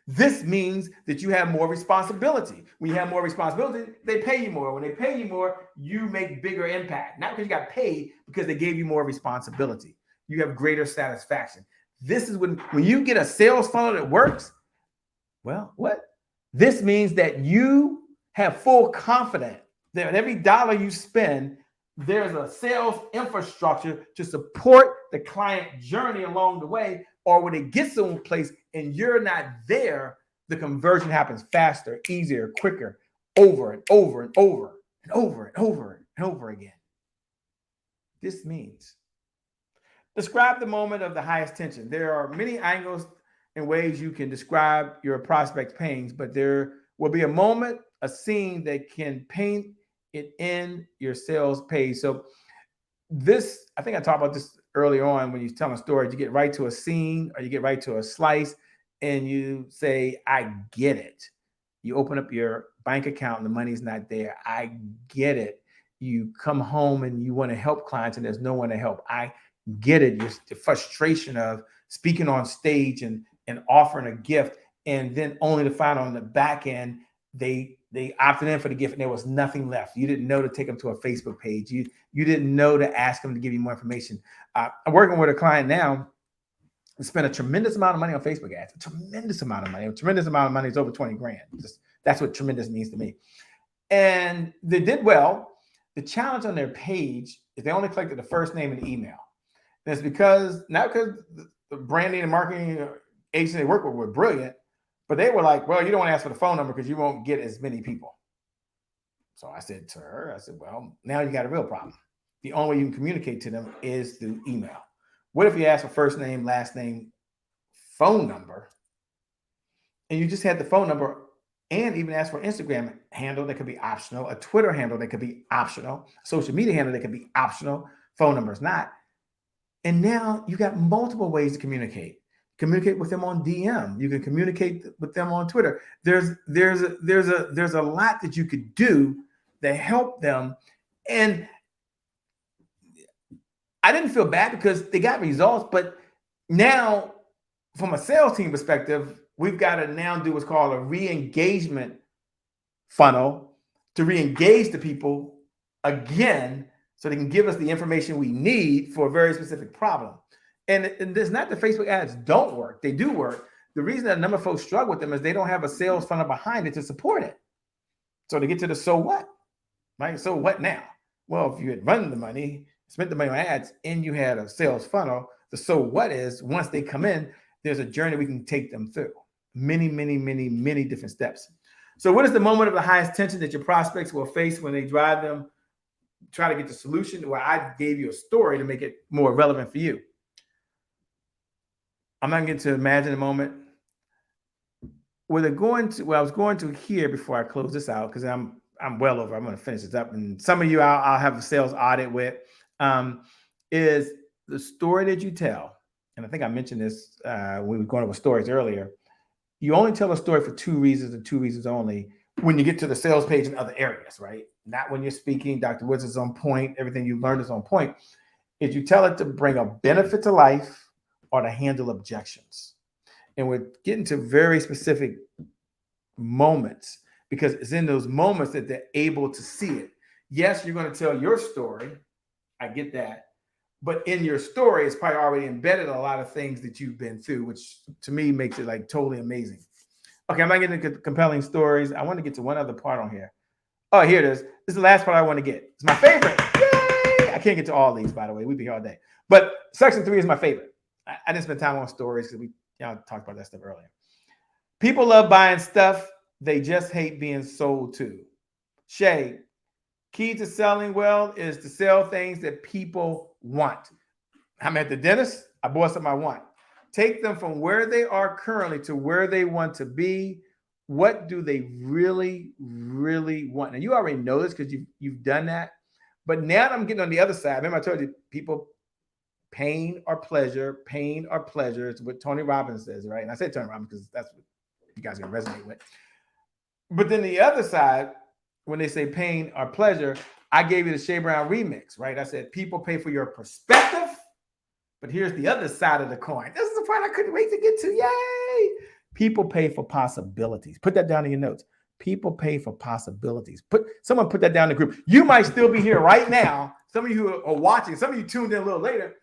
this means that you have more responsibility. When you have more responsibility, they pay you more. When they pay you more, you make bigger impact. Not because you got paid, because they gave you more responsibility. You have greater satisfaction. This is when you get a sales funnel that works, well, what? This means that you have full confidence that every dollar you spend, there's a sales infrastructure to support the client journey along the way, or when it gets someplace and you're not there, the conversion happens faster, easier, quicker, over and over and over and over and over and over again. This means describe the moment of the highest tension. There are many angles and ways you can describe your prospect's pains, but there will be a moment, a scene that can paint it in your sales page. So this, I think I talked about this earlier on when you tell a story, you get right to a scene or you get right to a slice and you say, I get it. You open up your bank account and the money's not there. I get it. You come home and you want to help clients and there's no one to help. I get it. The frustration of speaking on stage and offering a gift, and then only to find on the back end, they opted in for the gift and there was nothing left. You didn't know to take them to a Facebook page. You didn't know to ask them to give you more information. I'm working with a client now who spent a tremendous amount of money on Facebook ads, a tremendous amount of money. A tremendous amount of money is over 20 grand. That's what tremendous means to me. And they did well. The challenge on their page is they only collected the first name and email. And it's because, not because the branding and marketing agency they work with were brilliant, but they were like, well, you don't want to ask for the phone number because you won't get as many people. So I said to her, well, now you got a real problem. The only way you can communicate to them is through email. What if you ask for first name, last name, phone number, and you just had the phone number and even ask for an Instagram handle that could be optional, a Twitter handle that could be optional, a social media handle that could be optional, phone number is not. And now you got multiple ways to communicate. Communicate with them on DM. You can communicate with them on Twitter. There's a lot that you could do that help them. And I didn't feel bad because they got results, but now from a sales team perspective, we've got to now do what's called a re-engagement funnel to re-engage the people again so they can give us the information we need for a very specific problem. And it's not that Facebook ads don't work. They do work. The reason that a number of folks struggle with them is they don't have a sales funnel behind it to support it. So to get to the so what, right? So what now? Well, if you had run the money, spent the money on ads, and you had a sales funnel, the so what is once they come in, there's a journey we can take them through. Many, many, many, many different steps. So what is the moment of the highest tension that your prospects will face when they drive them, try to get the solution? Where I gave you a story to make it more relevant for you. I'm not going to imagine a moment where they're going to, well, I was going to here before I close this out, because I'm well over, I'm going to finish this up. And some of you I'll have a sales audit with, is the story that you tell. And I think I mentioned this when we were going over stories earlier. You only tell a story for two reasons and two reasons only when you get to the sales page in other areas, right? Not when you're speaking. Dr. Woods is on point. Everything you've learned is on point. Is you tell it to bring a benefit to life or to handle objections. And we're getting to very specific moments because it's in those moments that they're able to see it. Yes, you're going to tell your story. I get that. but in your story, it's probably already embedded a lot of things that you've been through, which to me makes it like totally amazing. Okay, I'm not getting into compelling stories. I want to get to one other part on here. Oh, here it is. This is the last part I want to get. It's my favorite. Yay! I can't get to all these, by the way. We'd be here all day. But section 3 is my favorite. I didn't spend time on stories because we talked about that stuff earlier. People love buying stuff. They just hate being sold to. Shay, key to selling well is to sell things that people want. I'm at the dentist. I bought something I want. Take them from where they are currently to where they want to be. What do they really, really want? And you already know this because you've done that. But now I'm getting on the other side. Remember I told you people, pain or pleasure. It's what Tony Robbins says, right? And I say Tony Robbins because that's what you guys are going to resonate with. But then the other side, when they say pain or pleasure, I gave you the Shay Brown remix, right? I said people pay for your perspective, but here's the other side of the coin. This is the part I couldn't wait to get to. Yay! People pay for possibilities. Put that down in your notes. People pay for possibilities. Someone put that down in the group. You might still be here right now. Some of you who are watching, some of you tuned in a little later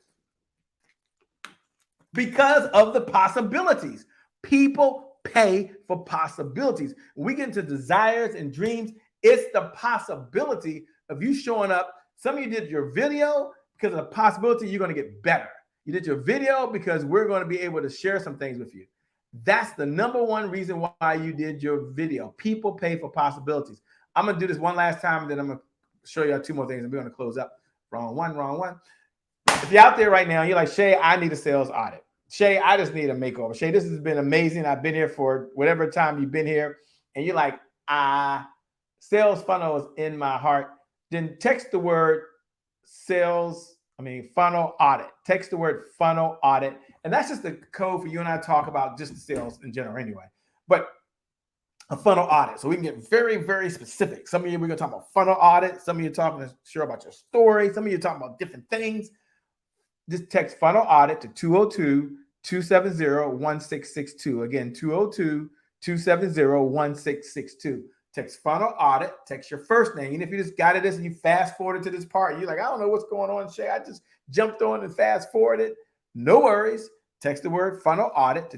because of the possibilities. People pay for possibilities. When we get into desires and dreams, it's the possibility of you showing up. Some of you did your video because of the possibility you're going to get better. You did your video because we're going to be able to share some things with you. That's the number one reason why you did your video. People pay for possibilities. I'm going to do this one last time, and then I'm going to show you 2 more things, and we're going to close up. Wrong one. If you're out there right now, you're like, Shay, I need a sales audit. Shay, I just need a makeover. Shay, this has been amazing. I've been here for whatever time you've been here, and you're like, sales funnel is in my heart. Then text the word funnel audit. Text the word funnel audit. And that's just the code for you and I to talk about just the sales in general anyway. But a funnel audit. So we can get very, very specific. Some of you, we're going to talk about funnel audit. Some of you are talking sure about your story. Some of you are talking about different things. Just text funnel audit to 202-270-1662. Again, 202-270-1662. Text funnel audit, text your first name. And if you just got it and you fast forwarded to this part, you're like, I don't know what's going on, Shay. I just jumped on and fast forwarded. No worries. Text the word funnel audit to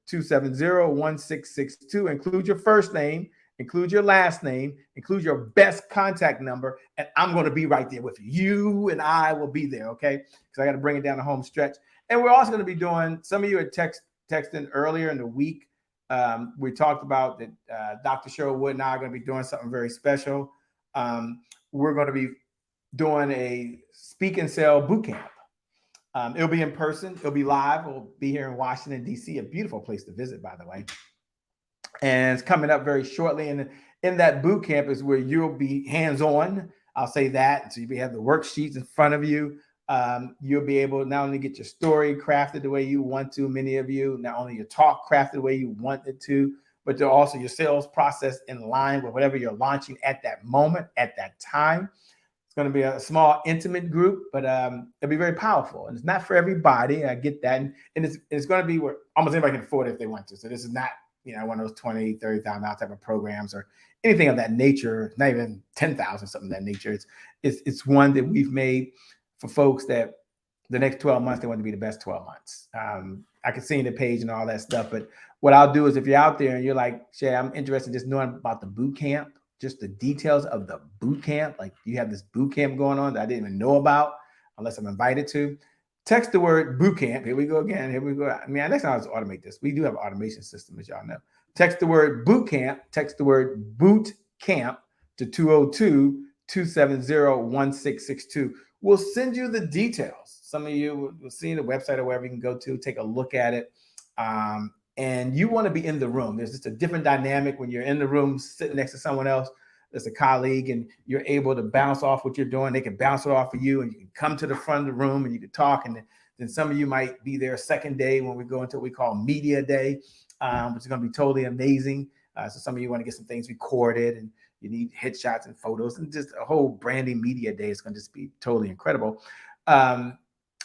202-270-1662. Include your first name, include your last name, include your best contact number, and I'm going to be right there with you. You and I will be there, okay? Because I got to bring it down the home stretch. And we're also going to be doing, some of you had texting earlier in the week. We talked about that Dr. Cheryl Wood and I are going to be doing something very special. We're going to be doing a speak and sell boot camp. It'll be in person. It'll be live. We'll be here in Washington, D.C., a beautiful place to visit, by the way. And it's coming up very shortly. And in that boot camp is where you'll be hands-on. I'll say that. So you'll have the worksheets in front of you. You'll be able to not only get your story crafted the way you want to, many of you, not only your talk crafted the way you want it to, but also your sales process in line with whatever you're launching at that moment, at that time. It's going to be a small, intimate group, but it'll be very powerful. And it's not for everybody. I get that. And it's going to be where almost anybody can afford it if they want to. So this is not, one of those $20,000, $30,000 type of programs or anything of that nature, not even 10,000, something of that nature. It's one that we've made for folks that the next 12 months, they want to be the best 12 months. I can see in the page and all that stuff, but what I'll do is if you're out there and you're like, Shay, I'm interested in just knowing about the boot camp, just the details of the boot camp. Like you have this boot camp going on that I didn't even know about unless I'm invited to. Text the word boot camp. Here we go again. Here we go. I mean, next time I'll just automate this. We do have an automation system, as y'all know. Text the word boot camp. Text the word boot camp to 202-270-1662. We'll send you the details. Some of you will see the website or wherever you can go to, take a look at it. And you want to be in the room. There's just a different dynamic when you're in the room sitting next to someone else that's a colleague and you're able to bounce off what you're doing. They can bounce it off of you and you can come to the front of the room and you can talk. And then some of you might be there second day when we go into what we call media day, which is going to be totally amazing. So some of you want to get some things recorded and you need headshots and photos and just a whole branding media day. It's going to just be totally incredible.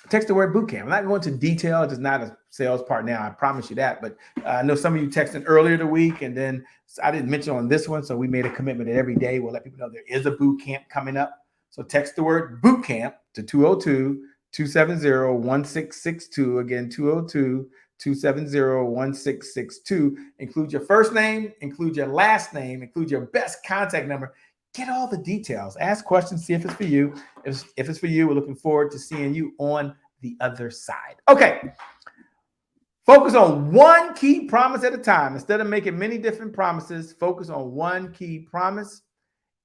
Text the word bootcamp. I'm not going into detail. It's not a sales part now. I promise you that. But I know some of you texted earlier the week, and then I didn't mention on this one. So we made a commitment that every day we'll let people know there is a boot camp coming up. So text the word boot camp to 270-1662. Again, 202-270-1662. Include your first name, include your last name, include your best contact number. Get all the details. Ask questions, see if it's for you. If it's for you, we're looking forward to seeing you on the other side. Okay. Focus on one key promise at a time. Instead of making many different promises, focus on one key promise.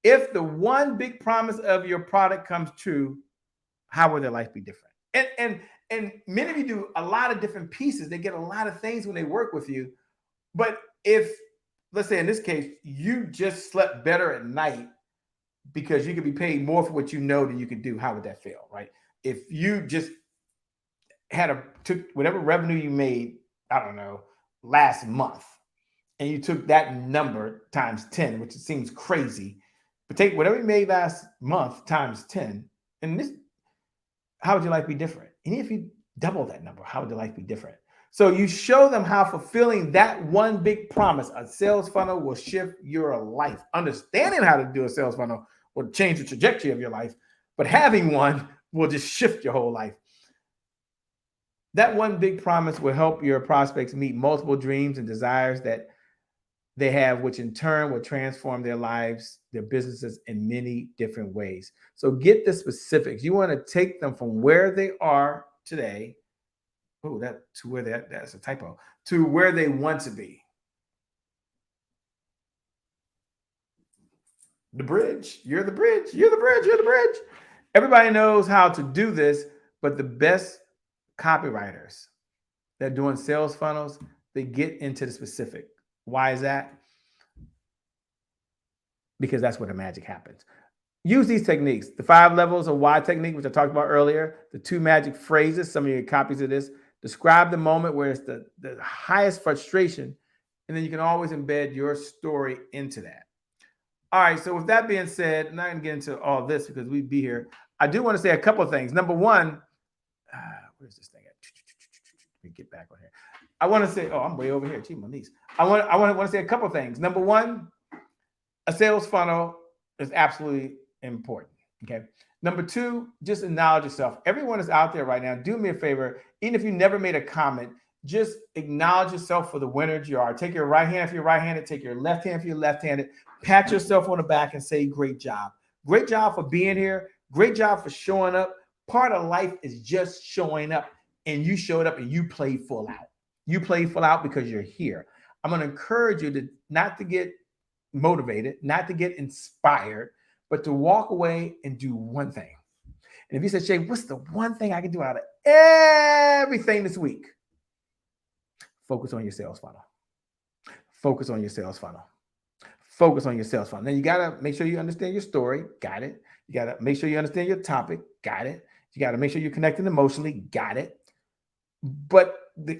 If the one big promise of your product comes true, how will their life be different? And many of you do a lot of different pieces. They get a lot of things when they work with you. But if, let's say in this case, you just slept better at night because you could be paid more for what you know than you could do, how would that feel, right? If you just took whatever revenue you made, I don't know, last month, and you took that number times 10, which seems crazy, but take whatever you made last month times 10, and this, how would your life be different? And if you double that number, how would your life be different? So you show them how fulfilling that one big promise, a sales funnel, will shift your life. Understanding how to do a sales funnel will change the trajectory of your life, but having one will just shift your whole life. That one big promise will help your prospects meet multiple dreams and desires that they have, which in turn will transform their lives, their businesses in many different ways. So get the specifics. You want to take them from where they are today. Oh, that's a typo. To where they want to be. The bridge. You're the bridge. You're the bridge. You're the bridge. Everybody knows how to do this, but the best copywriters that are doing sales funnels, they get into the specific. Why is that? Because that's where the magic happens. Use these techniques. The 5 levels of why technique, which I talked about earlier, the 2 magic phrases, some of you get copies of this. Describe the moment where it's the highest frustration, and then you can always embed your story into that. All right, so with that being said, I'm not going to get into all this because we'd be here. I do want to say a couple of things. Number one, where's this thing at? Let me get back on here. I want to say, I'm way over here. Gee, my niece. I want to say a couple of things. Number one, a sales funnel is absolutely important. Okay. Number two, just acknowledge yourself. Everyone is out there right now. Do me a favor. Even if you never made a comment, just acknowledge yourself for the winner you are. Take your right hand if you're right-handed. Take your left hand if you're left-handed. Pat yourself on the back and say, great job. Great job for being here. Great job for showing up. Part of life is just showing up. And you showed up and you played full out. You played full out because you're here. I'm going to encourage you to not to get motivated, not to get inspired, but to walk away and do one thing. And if you said, Shay, what's the one thing I can do out of everything this week? Focus on your sales funnel. Focus on your sales funnel. Focus on your sales funnel. Now you got to make sure you understand your story. Got it. You got to make sure you understand your topic. Got it. You got to make sure you're connecting emotionally. Got it. But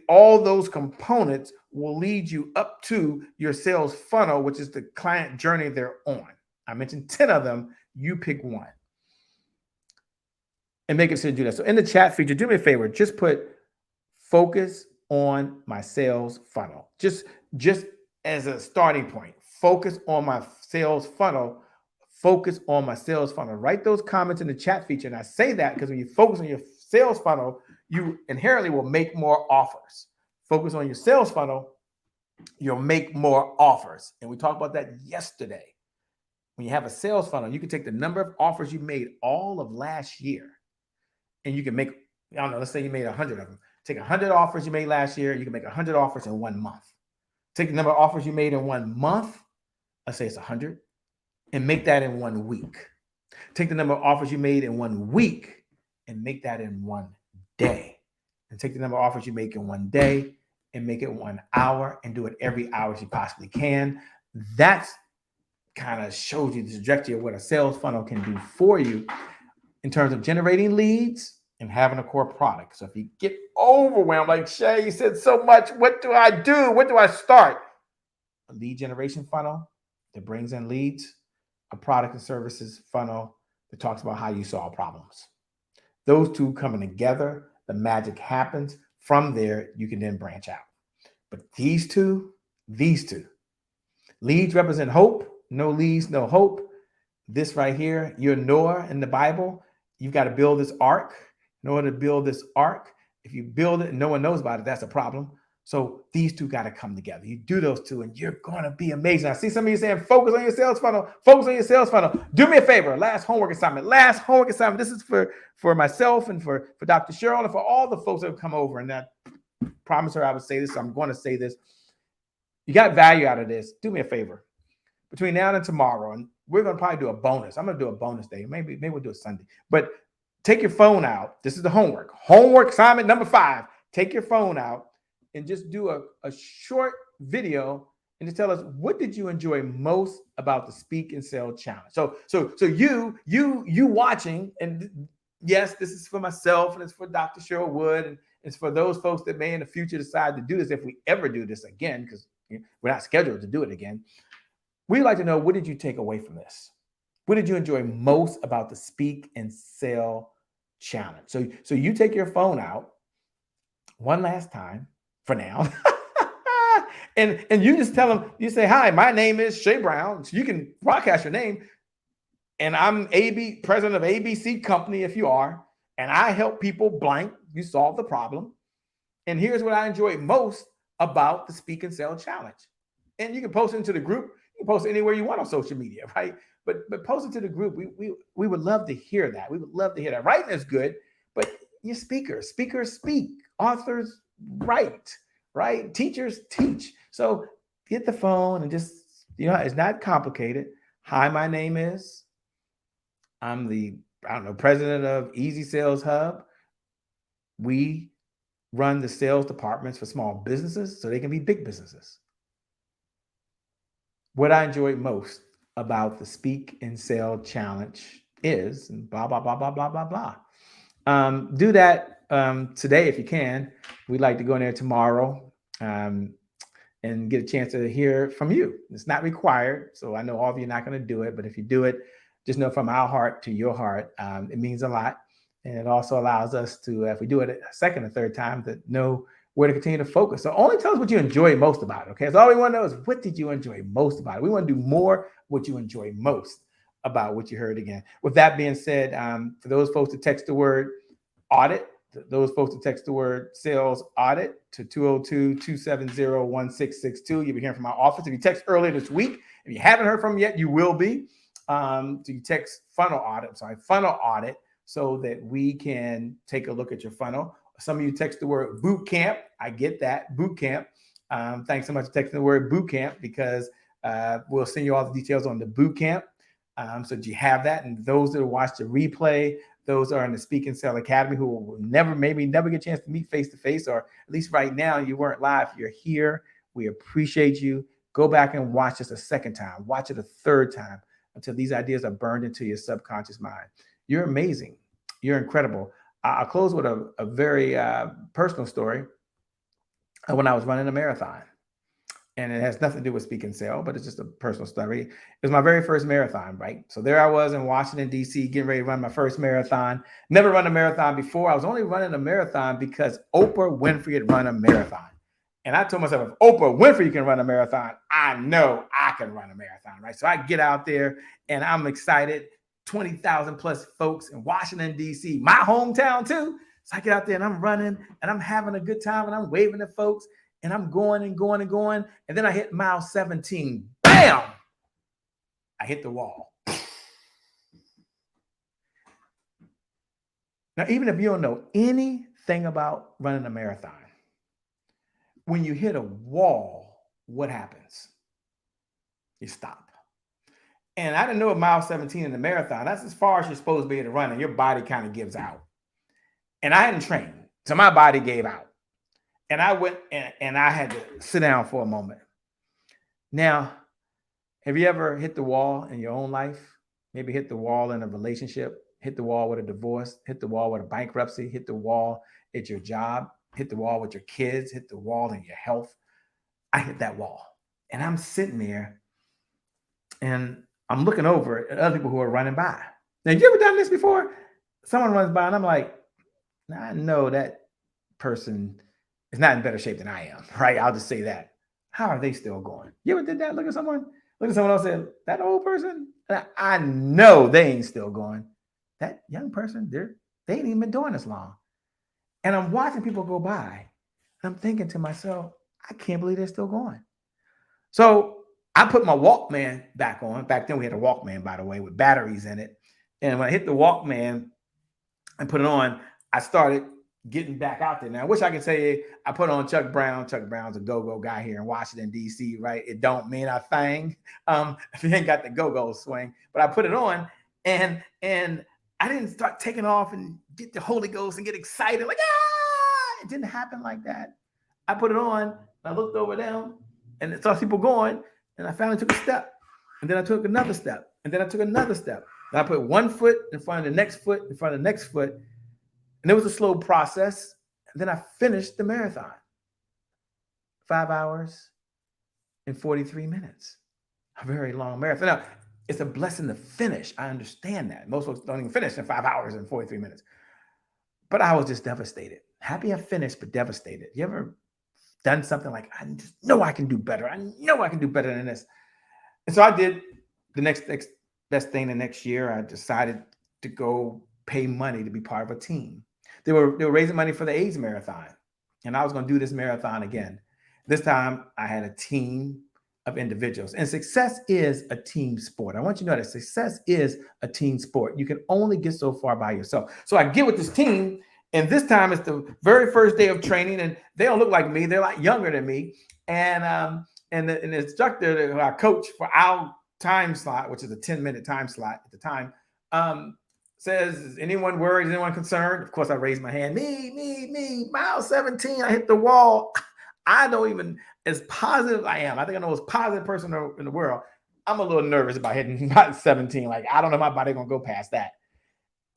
all those components will lead you up to your sales funnel, which is the client journey they're on. I mentioned 10 of them. You pick one and make it so you do that. So in the chat feature, do me a favor. Just put focus on my sales funnel. Just as a starting point, focus on my sales funnel. Focus on my sales funnel. Write those comments in the chat feature. And I say that because when you focus on your sales funnel, you inherently will make more offers. Focus on your sales funnel, you'll make more offers. And we talked about that yesterday. When you have a sales funnel, you can take the number of offers you made all of last year, and you can make, I don't know, let's say you made 100 of them. Take 100 offers you made last year, you can make 100 offers in 1 month. Take the number of offers you made in 1 month, let's say it's 100, and make that in 1 week. Take the number of offers you made in 1 week and make that in 1 day. And take the number of offers you make in 1 day and make it 1 hour and do it every hour you possibly can. That's kind of shows you the trajectory of what a sales funnel can do for you in terms of generating leads and having a core product. So if you get overwhelmed, like Shay, you said so much, what do I do? Where do I start? A lead generation funnel that brings in leads, a product and services funnel that talks about how you solve problems. Those two coming together, the magic happens. From there, you can then branch out. But these two, leads represent hope. No leads, no hope. This right here, you're Noah in the Bible. You've got to build this ark. in order to build this arc. If you build it and no one knows about it, that's a problem. So these two got to come together. You do those two and you're going to be amazing. I see some of you saying, focus on your sales funnel, focus on your sales funnel. Do me a favor. Last homework assignment. This is for myself and for Dr. Cheryl and for all the folks that have come over. And I promised her I would say this. So I'm going to say this. You got value out of this. Do me a favor. Between now and tomorrow, and we're going to probably do a bonus. I'm going to do a bonus day. Maybe we'll do a Sunday. But take your phone out. This is the homework. Homework assignment number 5. Take your phone out and just do a short video and just tell us, what did you enjoy most about the Speak and Sell Challenge? So you watching, and yes, this is for myself and it's for Dr. Cheryl Wood, and it's for those folks that may in the future decide to do this if we ever do this again, because we're not scheduled to do it again. We'd like to know, what did you take away from this? What did you enjoy most about the Speak and Sell Challenge? So you take your phone out one last time for now. and you just tell them, you say, hi, my name is Shay Brown. So you can broadcast your name. And I'm president of ABC Company, if you are. And I help people blank. You solve the problem. And here's what I enjoy most about the Speak and Sell Challenge. And you can post it into the group. You can post it anywhere you want on social media, right? But post it to the group. We would love to hear that. We would love to hear that. Writing is good, but you speakers speak, authors write, right? Teachers teach. So get the phone and just, it's not complicated. Hi, my name is, I'm the, president of Easy Sales Hub. We run the sales departments for small businesses so they can be big businesses. What I enjoyed most about the Speak and Sell Challenge is, and blah, blah, blah, blah, blah, blah, blah. Do that today if you can. We'd like to go in there tomorrow and get a chance to hear from you. It's not required, so I know all of you are not going to do it, but if you do it, just know from our heart to your heart, it means a lot. And it also allows us to, if we do it a second or third time, to know where to continue to focus. So only tell us what you enjoy most about it, okay? So all we want to know is, what did you enjoy most about it? We want to do more what you enjoy most about what you heard again. With that being said, for those folks to text the word audit, those folks to text the word sales audit to 202-270-1662. You'll be hearing from our office. If you text earlier this week, if you haven't heard from them yet, you will be. So you text funnel audit, so that we can take a look at your funnel. Some of you text the word boot camp. I get that, boot camp. Thanks so much for texting the word boot camp, because we'll send you all the details on the boot camp. So that you have that. And those that watch the replay, those are in the Speak and Sell Academy who will never get a chance to meet face to face, or at least right now you weren't live. You're here. We appreciate you. Go back and watch this a second time. Watch it a third time until these ideas are burned into your subconscious mind. You're amazing. You're incredible. I'll close with a very personal story. When I was running a marathon, and it has nothing to do with Speak and Sell, but it's just a personal story. It was my very first marathon, right? So there I was in Washington, D.C., getting ready to run my first marathon. Never run a marathon before. I was only running a marathon because Oprah Winfrey had run a marathon. And I told myself, if Oprah Winfrey can run a marathon, I know I can run a marathon, right? So I get out there and I'm excited. 20,000 plus folks in Washington, D.C., my hometown too. So I get out there and I'm running and I'm having a good time and I'm waving at folks and I'm going and going and going. And then I hit mile 17. Bam! I hit the wall. Now, even if you don't know anything about running a marathon, when you hit a wall, what happens? You stop. And I didn't know at mile 17 in the marathon, that's as far as you're supposed to be able to run, and your body kind of gives out. And I hadn't trained, so my body gave out. And I went and I had to sit down for a moment. Now, have you ever hit the wall in your own life? Maybe hit the wall in a relationship, hit the wall with a divorce, hit the wall with a bankruptcy, hit the wall at your job, hit the wall with your kids, hit the wall in your health. I hit that wall. And I'm sitting there and I'm looking over at other people who are running by. Now, you ever done this before? Someone runs by and I'm like, I know that person is not in better shape than I am, right? I'll just say that. How are they still going? You ever did that? Look at someone else and say, that old person, I know they ain't still going. That young person, They ain't even been doing this long. And I'm watching people go by. And I'm thinking to myself, I can't believe they're still going. So I put my Walkman back on. Back then we had a Walkman, by the way, with batteries in it. And when I hit the Walkman and put it on, I started getting back out there. Now, I wish I could say I put on Chuck Brown. Chuck Brown's a go-go guy here in Washington, D.C., right? It don't mean a thing if you ain't got the go-go swing. But I put it on, and I didn't start taking off and get the Holy Ghost and get excited. Like, ah! It didn't happen like that. I put it on, and I looked over them, and I saw people going, and I finally took a step. And then I took another step. And then I took another step. And I put one foot in front of the next foot, in front of the next foot. And it was a slow process. And then I finished the marathon. 5 hours and 43 minutes. A very long marathon. Now, it's a blessing to finish. I understand that. Most folks don't even finish in 5 hours and 43 minutes. But I was just devastated. Happy I finished, but devastated. You ever done something like, I just know I can do better. I know I can do better than this. And so I did the next best thing the next year. I decided to go pay money to be part of a team. They were raising money for the AIDS marathon. And I was going to do this marathon again. This time I had a team of individuals. And success is a team sport. I want you to know that success is a team sport. You can only get so far by yourself. So I get with this team, and this time it's the very first day of training, and they don't look like me. They're like younger than me. And the instructor, our coach for our time slot, which is a 10-minute time slot at the time, says, is anyone worried? Is anyone concerned? Of course, I raised my hand. Me. Mile 17, I hit the wall. I don't even, as positive I am, I think I'm the most positive person in the world. I'm a little nervous about hitting mile 17. Like, I don't know if my body going to go past that.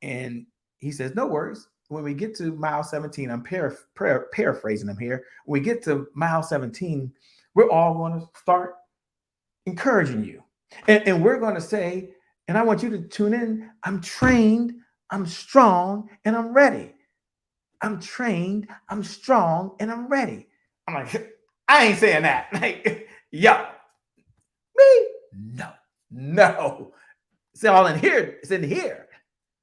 And he says, no worries. When we get to mile 17, I'm paraphrasing him here. When we get to mile 17, we're all going to start encouraging you. And we're going to say, and I want you to tune in, I'm trained, I'm strong, and I'm ready. I'm trained, I'm strong, and I'm ready. I'm like, I ain't saying that. Like, yo, me? No. It's all in here. It's in here.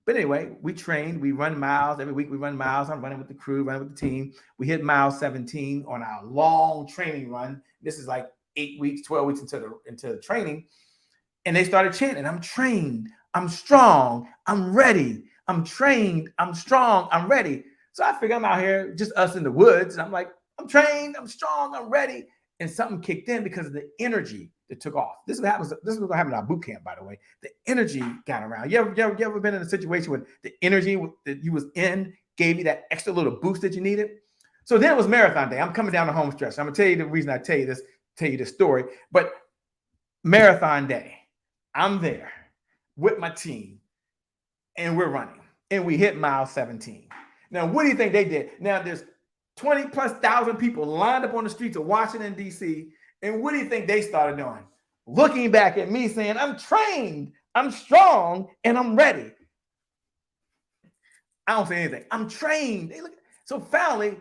But anyway, we train, we run miles. Every week we run miles. I'm running with the crew, running with the team. We hit mile 17 on our long training run. This is like 8 weeks, 12 weeks into the training. And they started chanting, I'm trained, I'm strong, I'm ready. I'm trained, I'm strong, I'm ready. So I figure I'm out here, just us in the woods. And I'm like, I'm trained, I'm strong, I'm ready. And something kicked in because of the energy that took off. This is what happens. This is what's going to happen in our boot camp, by the way. The energy got around. You ever been in a situation where the energy that you was in gave you that extra little boost that you needed? So then it was marathon day. I'm coming down the home stretch. I'm going to tell you the reason I tell you this story. But marathon day, I'm there with my team, and we're running, and we hit mile 17. Now, what do you think they did? Now, there's 20,000+ people lined up on the streets of Washington, D.C., and what do you think they started doing? Looking back at me saying, I'm trained, I'm strong, and I'm ready. I don't say anything. I'm trained. So finally,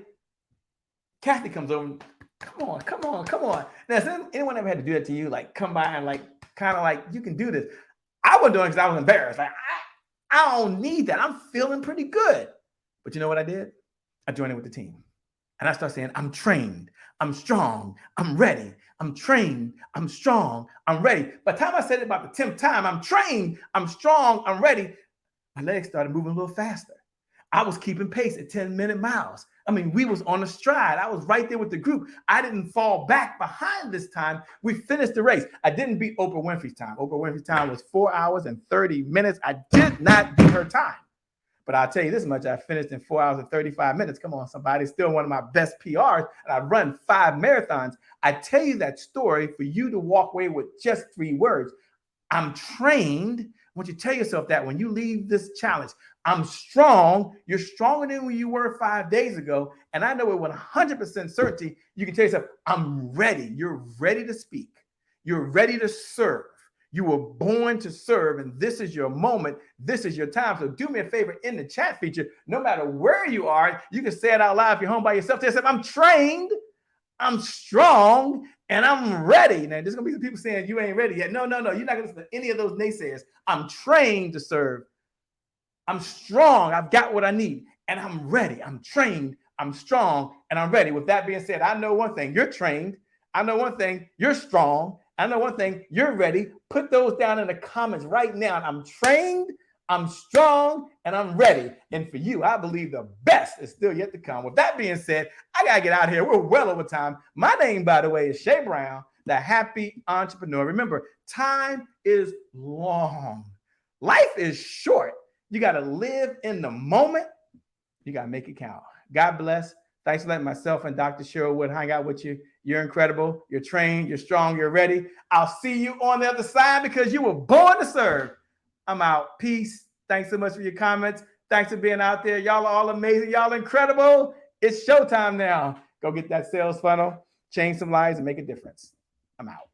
Kathy comes over. Come on. Now, has anyone ever had to do that to you? Like, come by and like, kind of like, you can do this. I wasn't doing it because I was embarrassed. Like, I don't need that. I'm feeling pretty good. But you know what I did? I joined in with the team. And I started saying, I'm trained, I'm strong, I'm ready. I'm trained, I'm strong, I'm ready. By the time I said it about the 10th time, I'm trained, I'm strong, I'm ready, my legs started moving a little faster. I was keeping pace at 10-minute miles. I mean, we was on a stride. I was right there with the group. I didn't fall back behind this time. We finished the race. I didn't beat Oprah Winfrey's time. Oprah Winfrey's time was 4 hours and 30 minutes. I did not beat her time. But I'll tell you this much, I finished in 4 hours and 35 minutes. Come on, somebody. Still one of my best PRs. And I've run 5 marathons. I tell you that story for you to walk away with just 3 words. I'm trained. I want you to tell yourself that when you leave this challenge. I'm strong. You're stronger than when you were 5 days ago. And I know with 100% certainty, you can tell yourself, I'm ready. You're ready to speak. You're ready to serve. You were born to serve, and this is your moment. This is your time. So do me a favor in the chat feature. No matter where you are, you can say it out loud if you're home by yourself. Tell yourself, I'm trained, I'm strong, and I'm ready. Now, there's going to be some people saying you ain't ready yet. No. You're not going to listen to any of those naysayers. I'm trained to serve. I'm strong. I've got what I need. And I'm ready. I'm trained. I'm strong. And I'm ready. With that being said, I know one thing. You're trained. I know one thing. You're strong. I know one thing. You're ready. Put those down in the comments right now. I'm trained. I'm strong. And I'm ready. And for you, I believe the best is still yet to come. With that being said, I got to get out of here. We're well over time. My name, by the way, is Shay Brown, the happy entrepreneur. Remember, time is long. Life is short. You got to live in the moment. You got to make it count. God bless. Thanks for letting myself and Dr. Cheryl Wood hang out with you. You're incredible. You're trained. You're strong. You're ready. I'll see you on the other side because you were born to serve. I'm out. Peace. Thanks so much for your comments. Thanks for being out there. Y'all are all amazing. Y'all incredible. It's showtime now. Go get that sales funnel, change some lives, and make a difference. I'm out.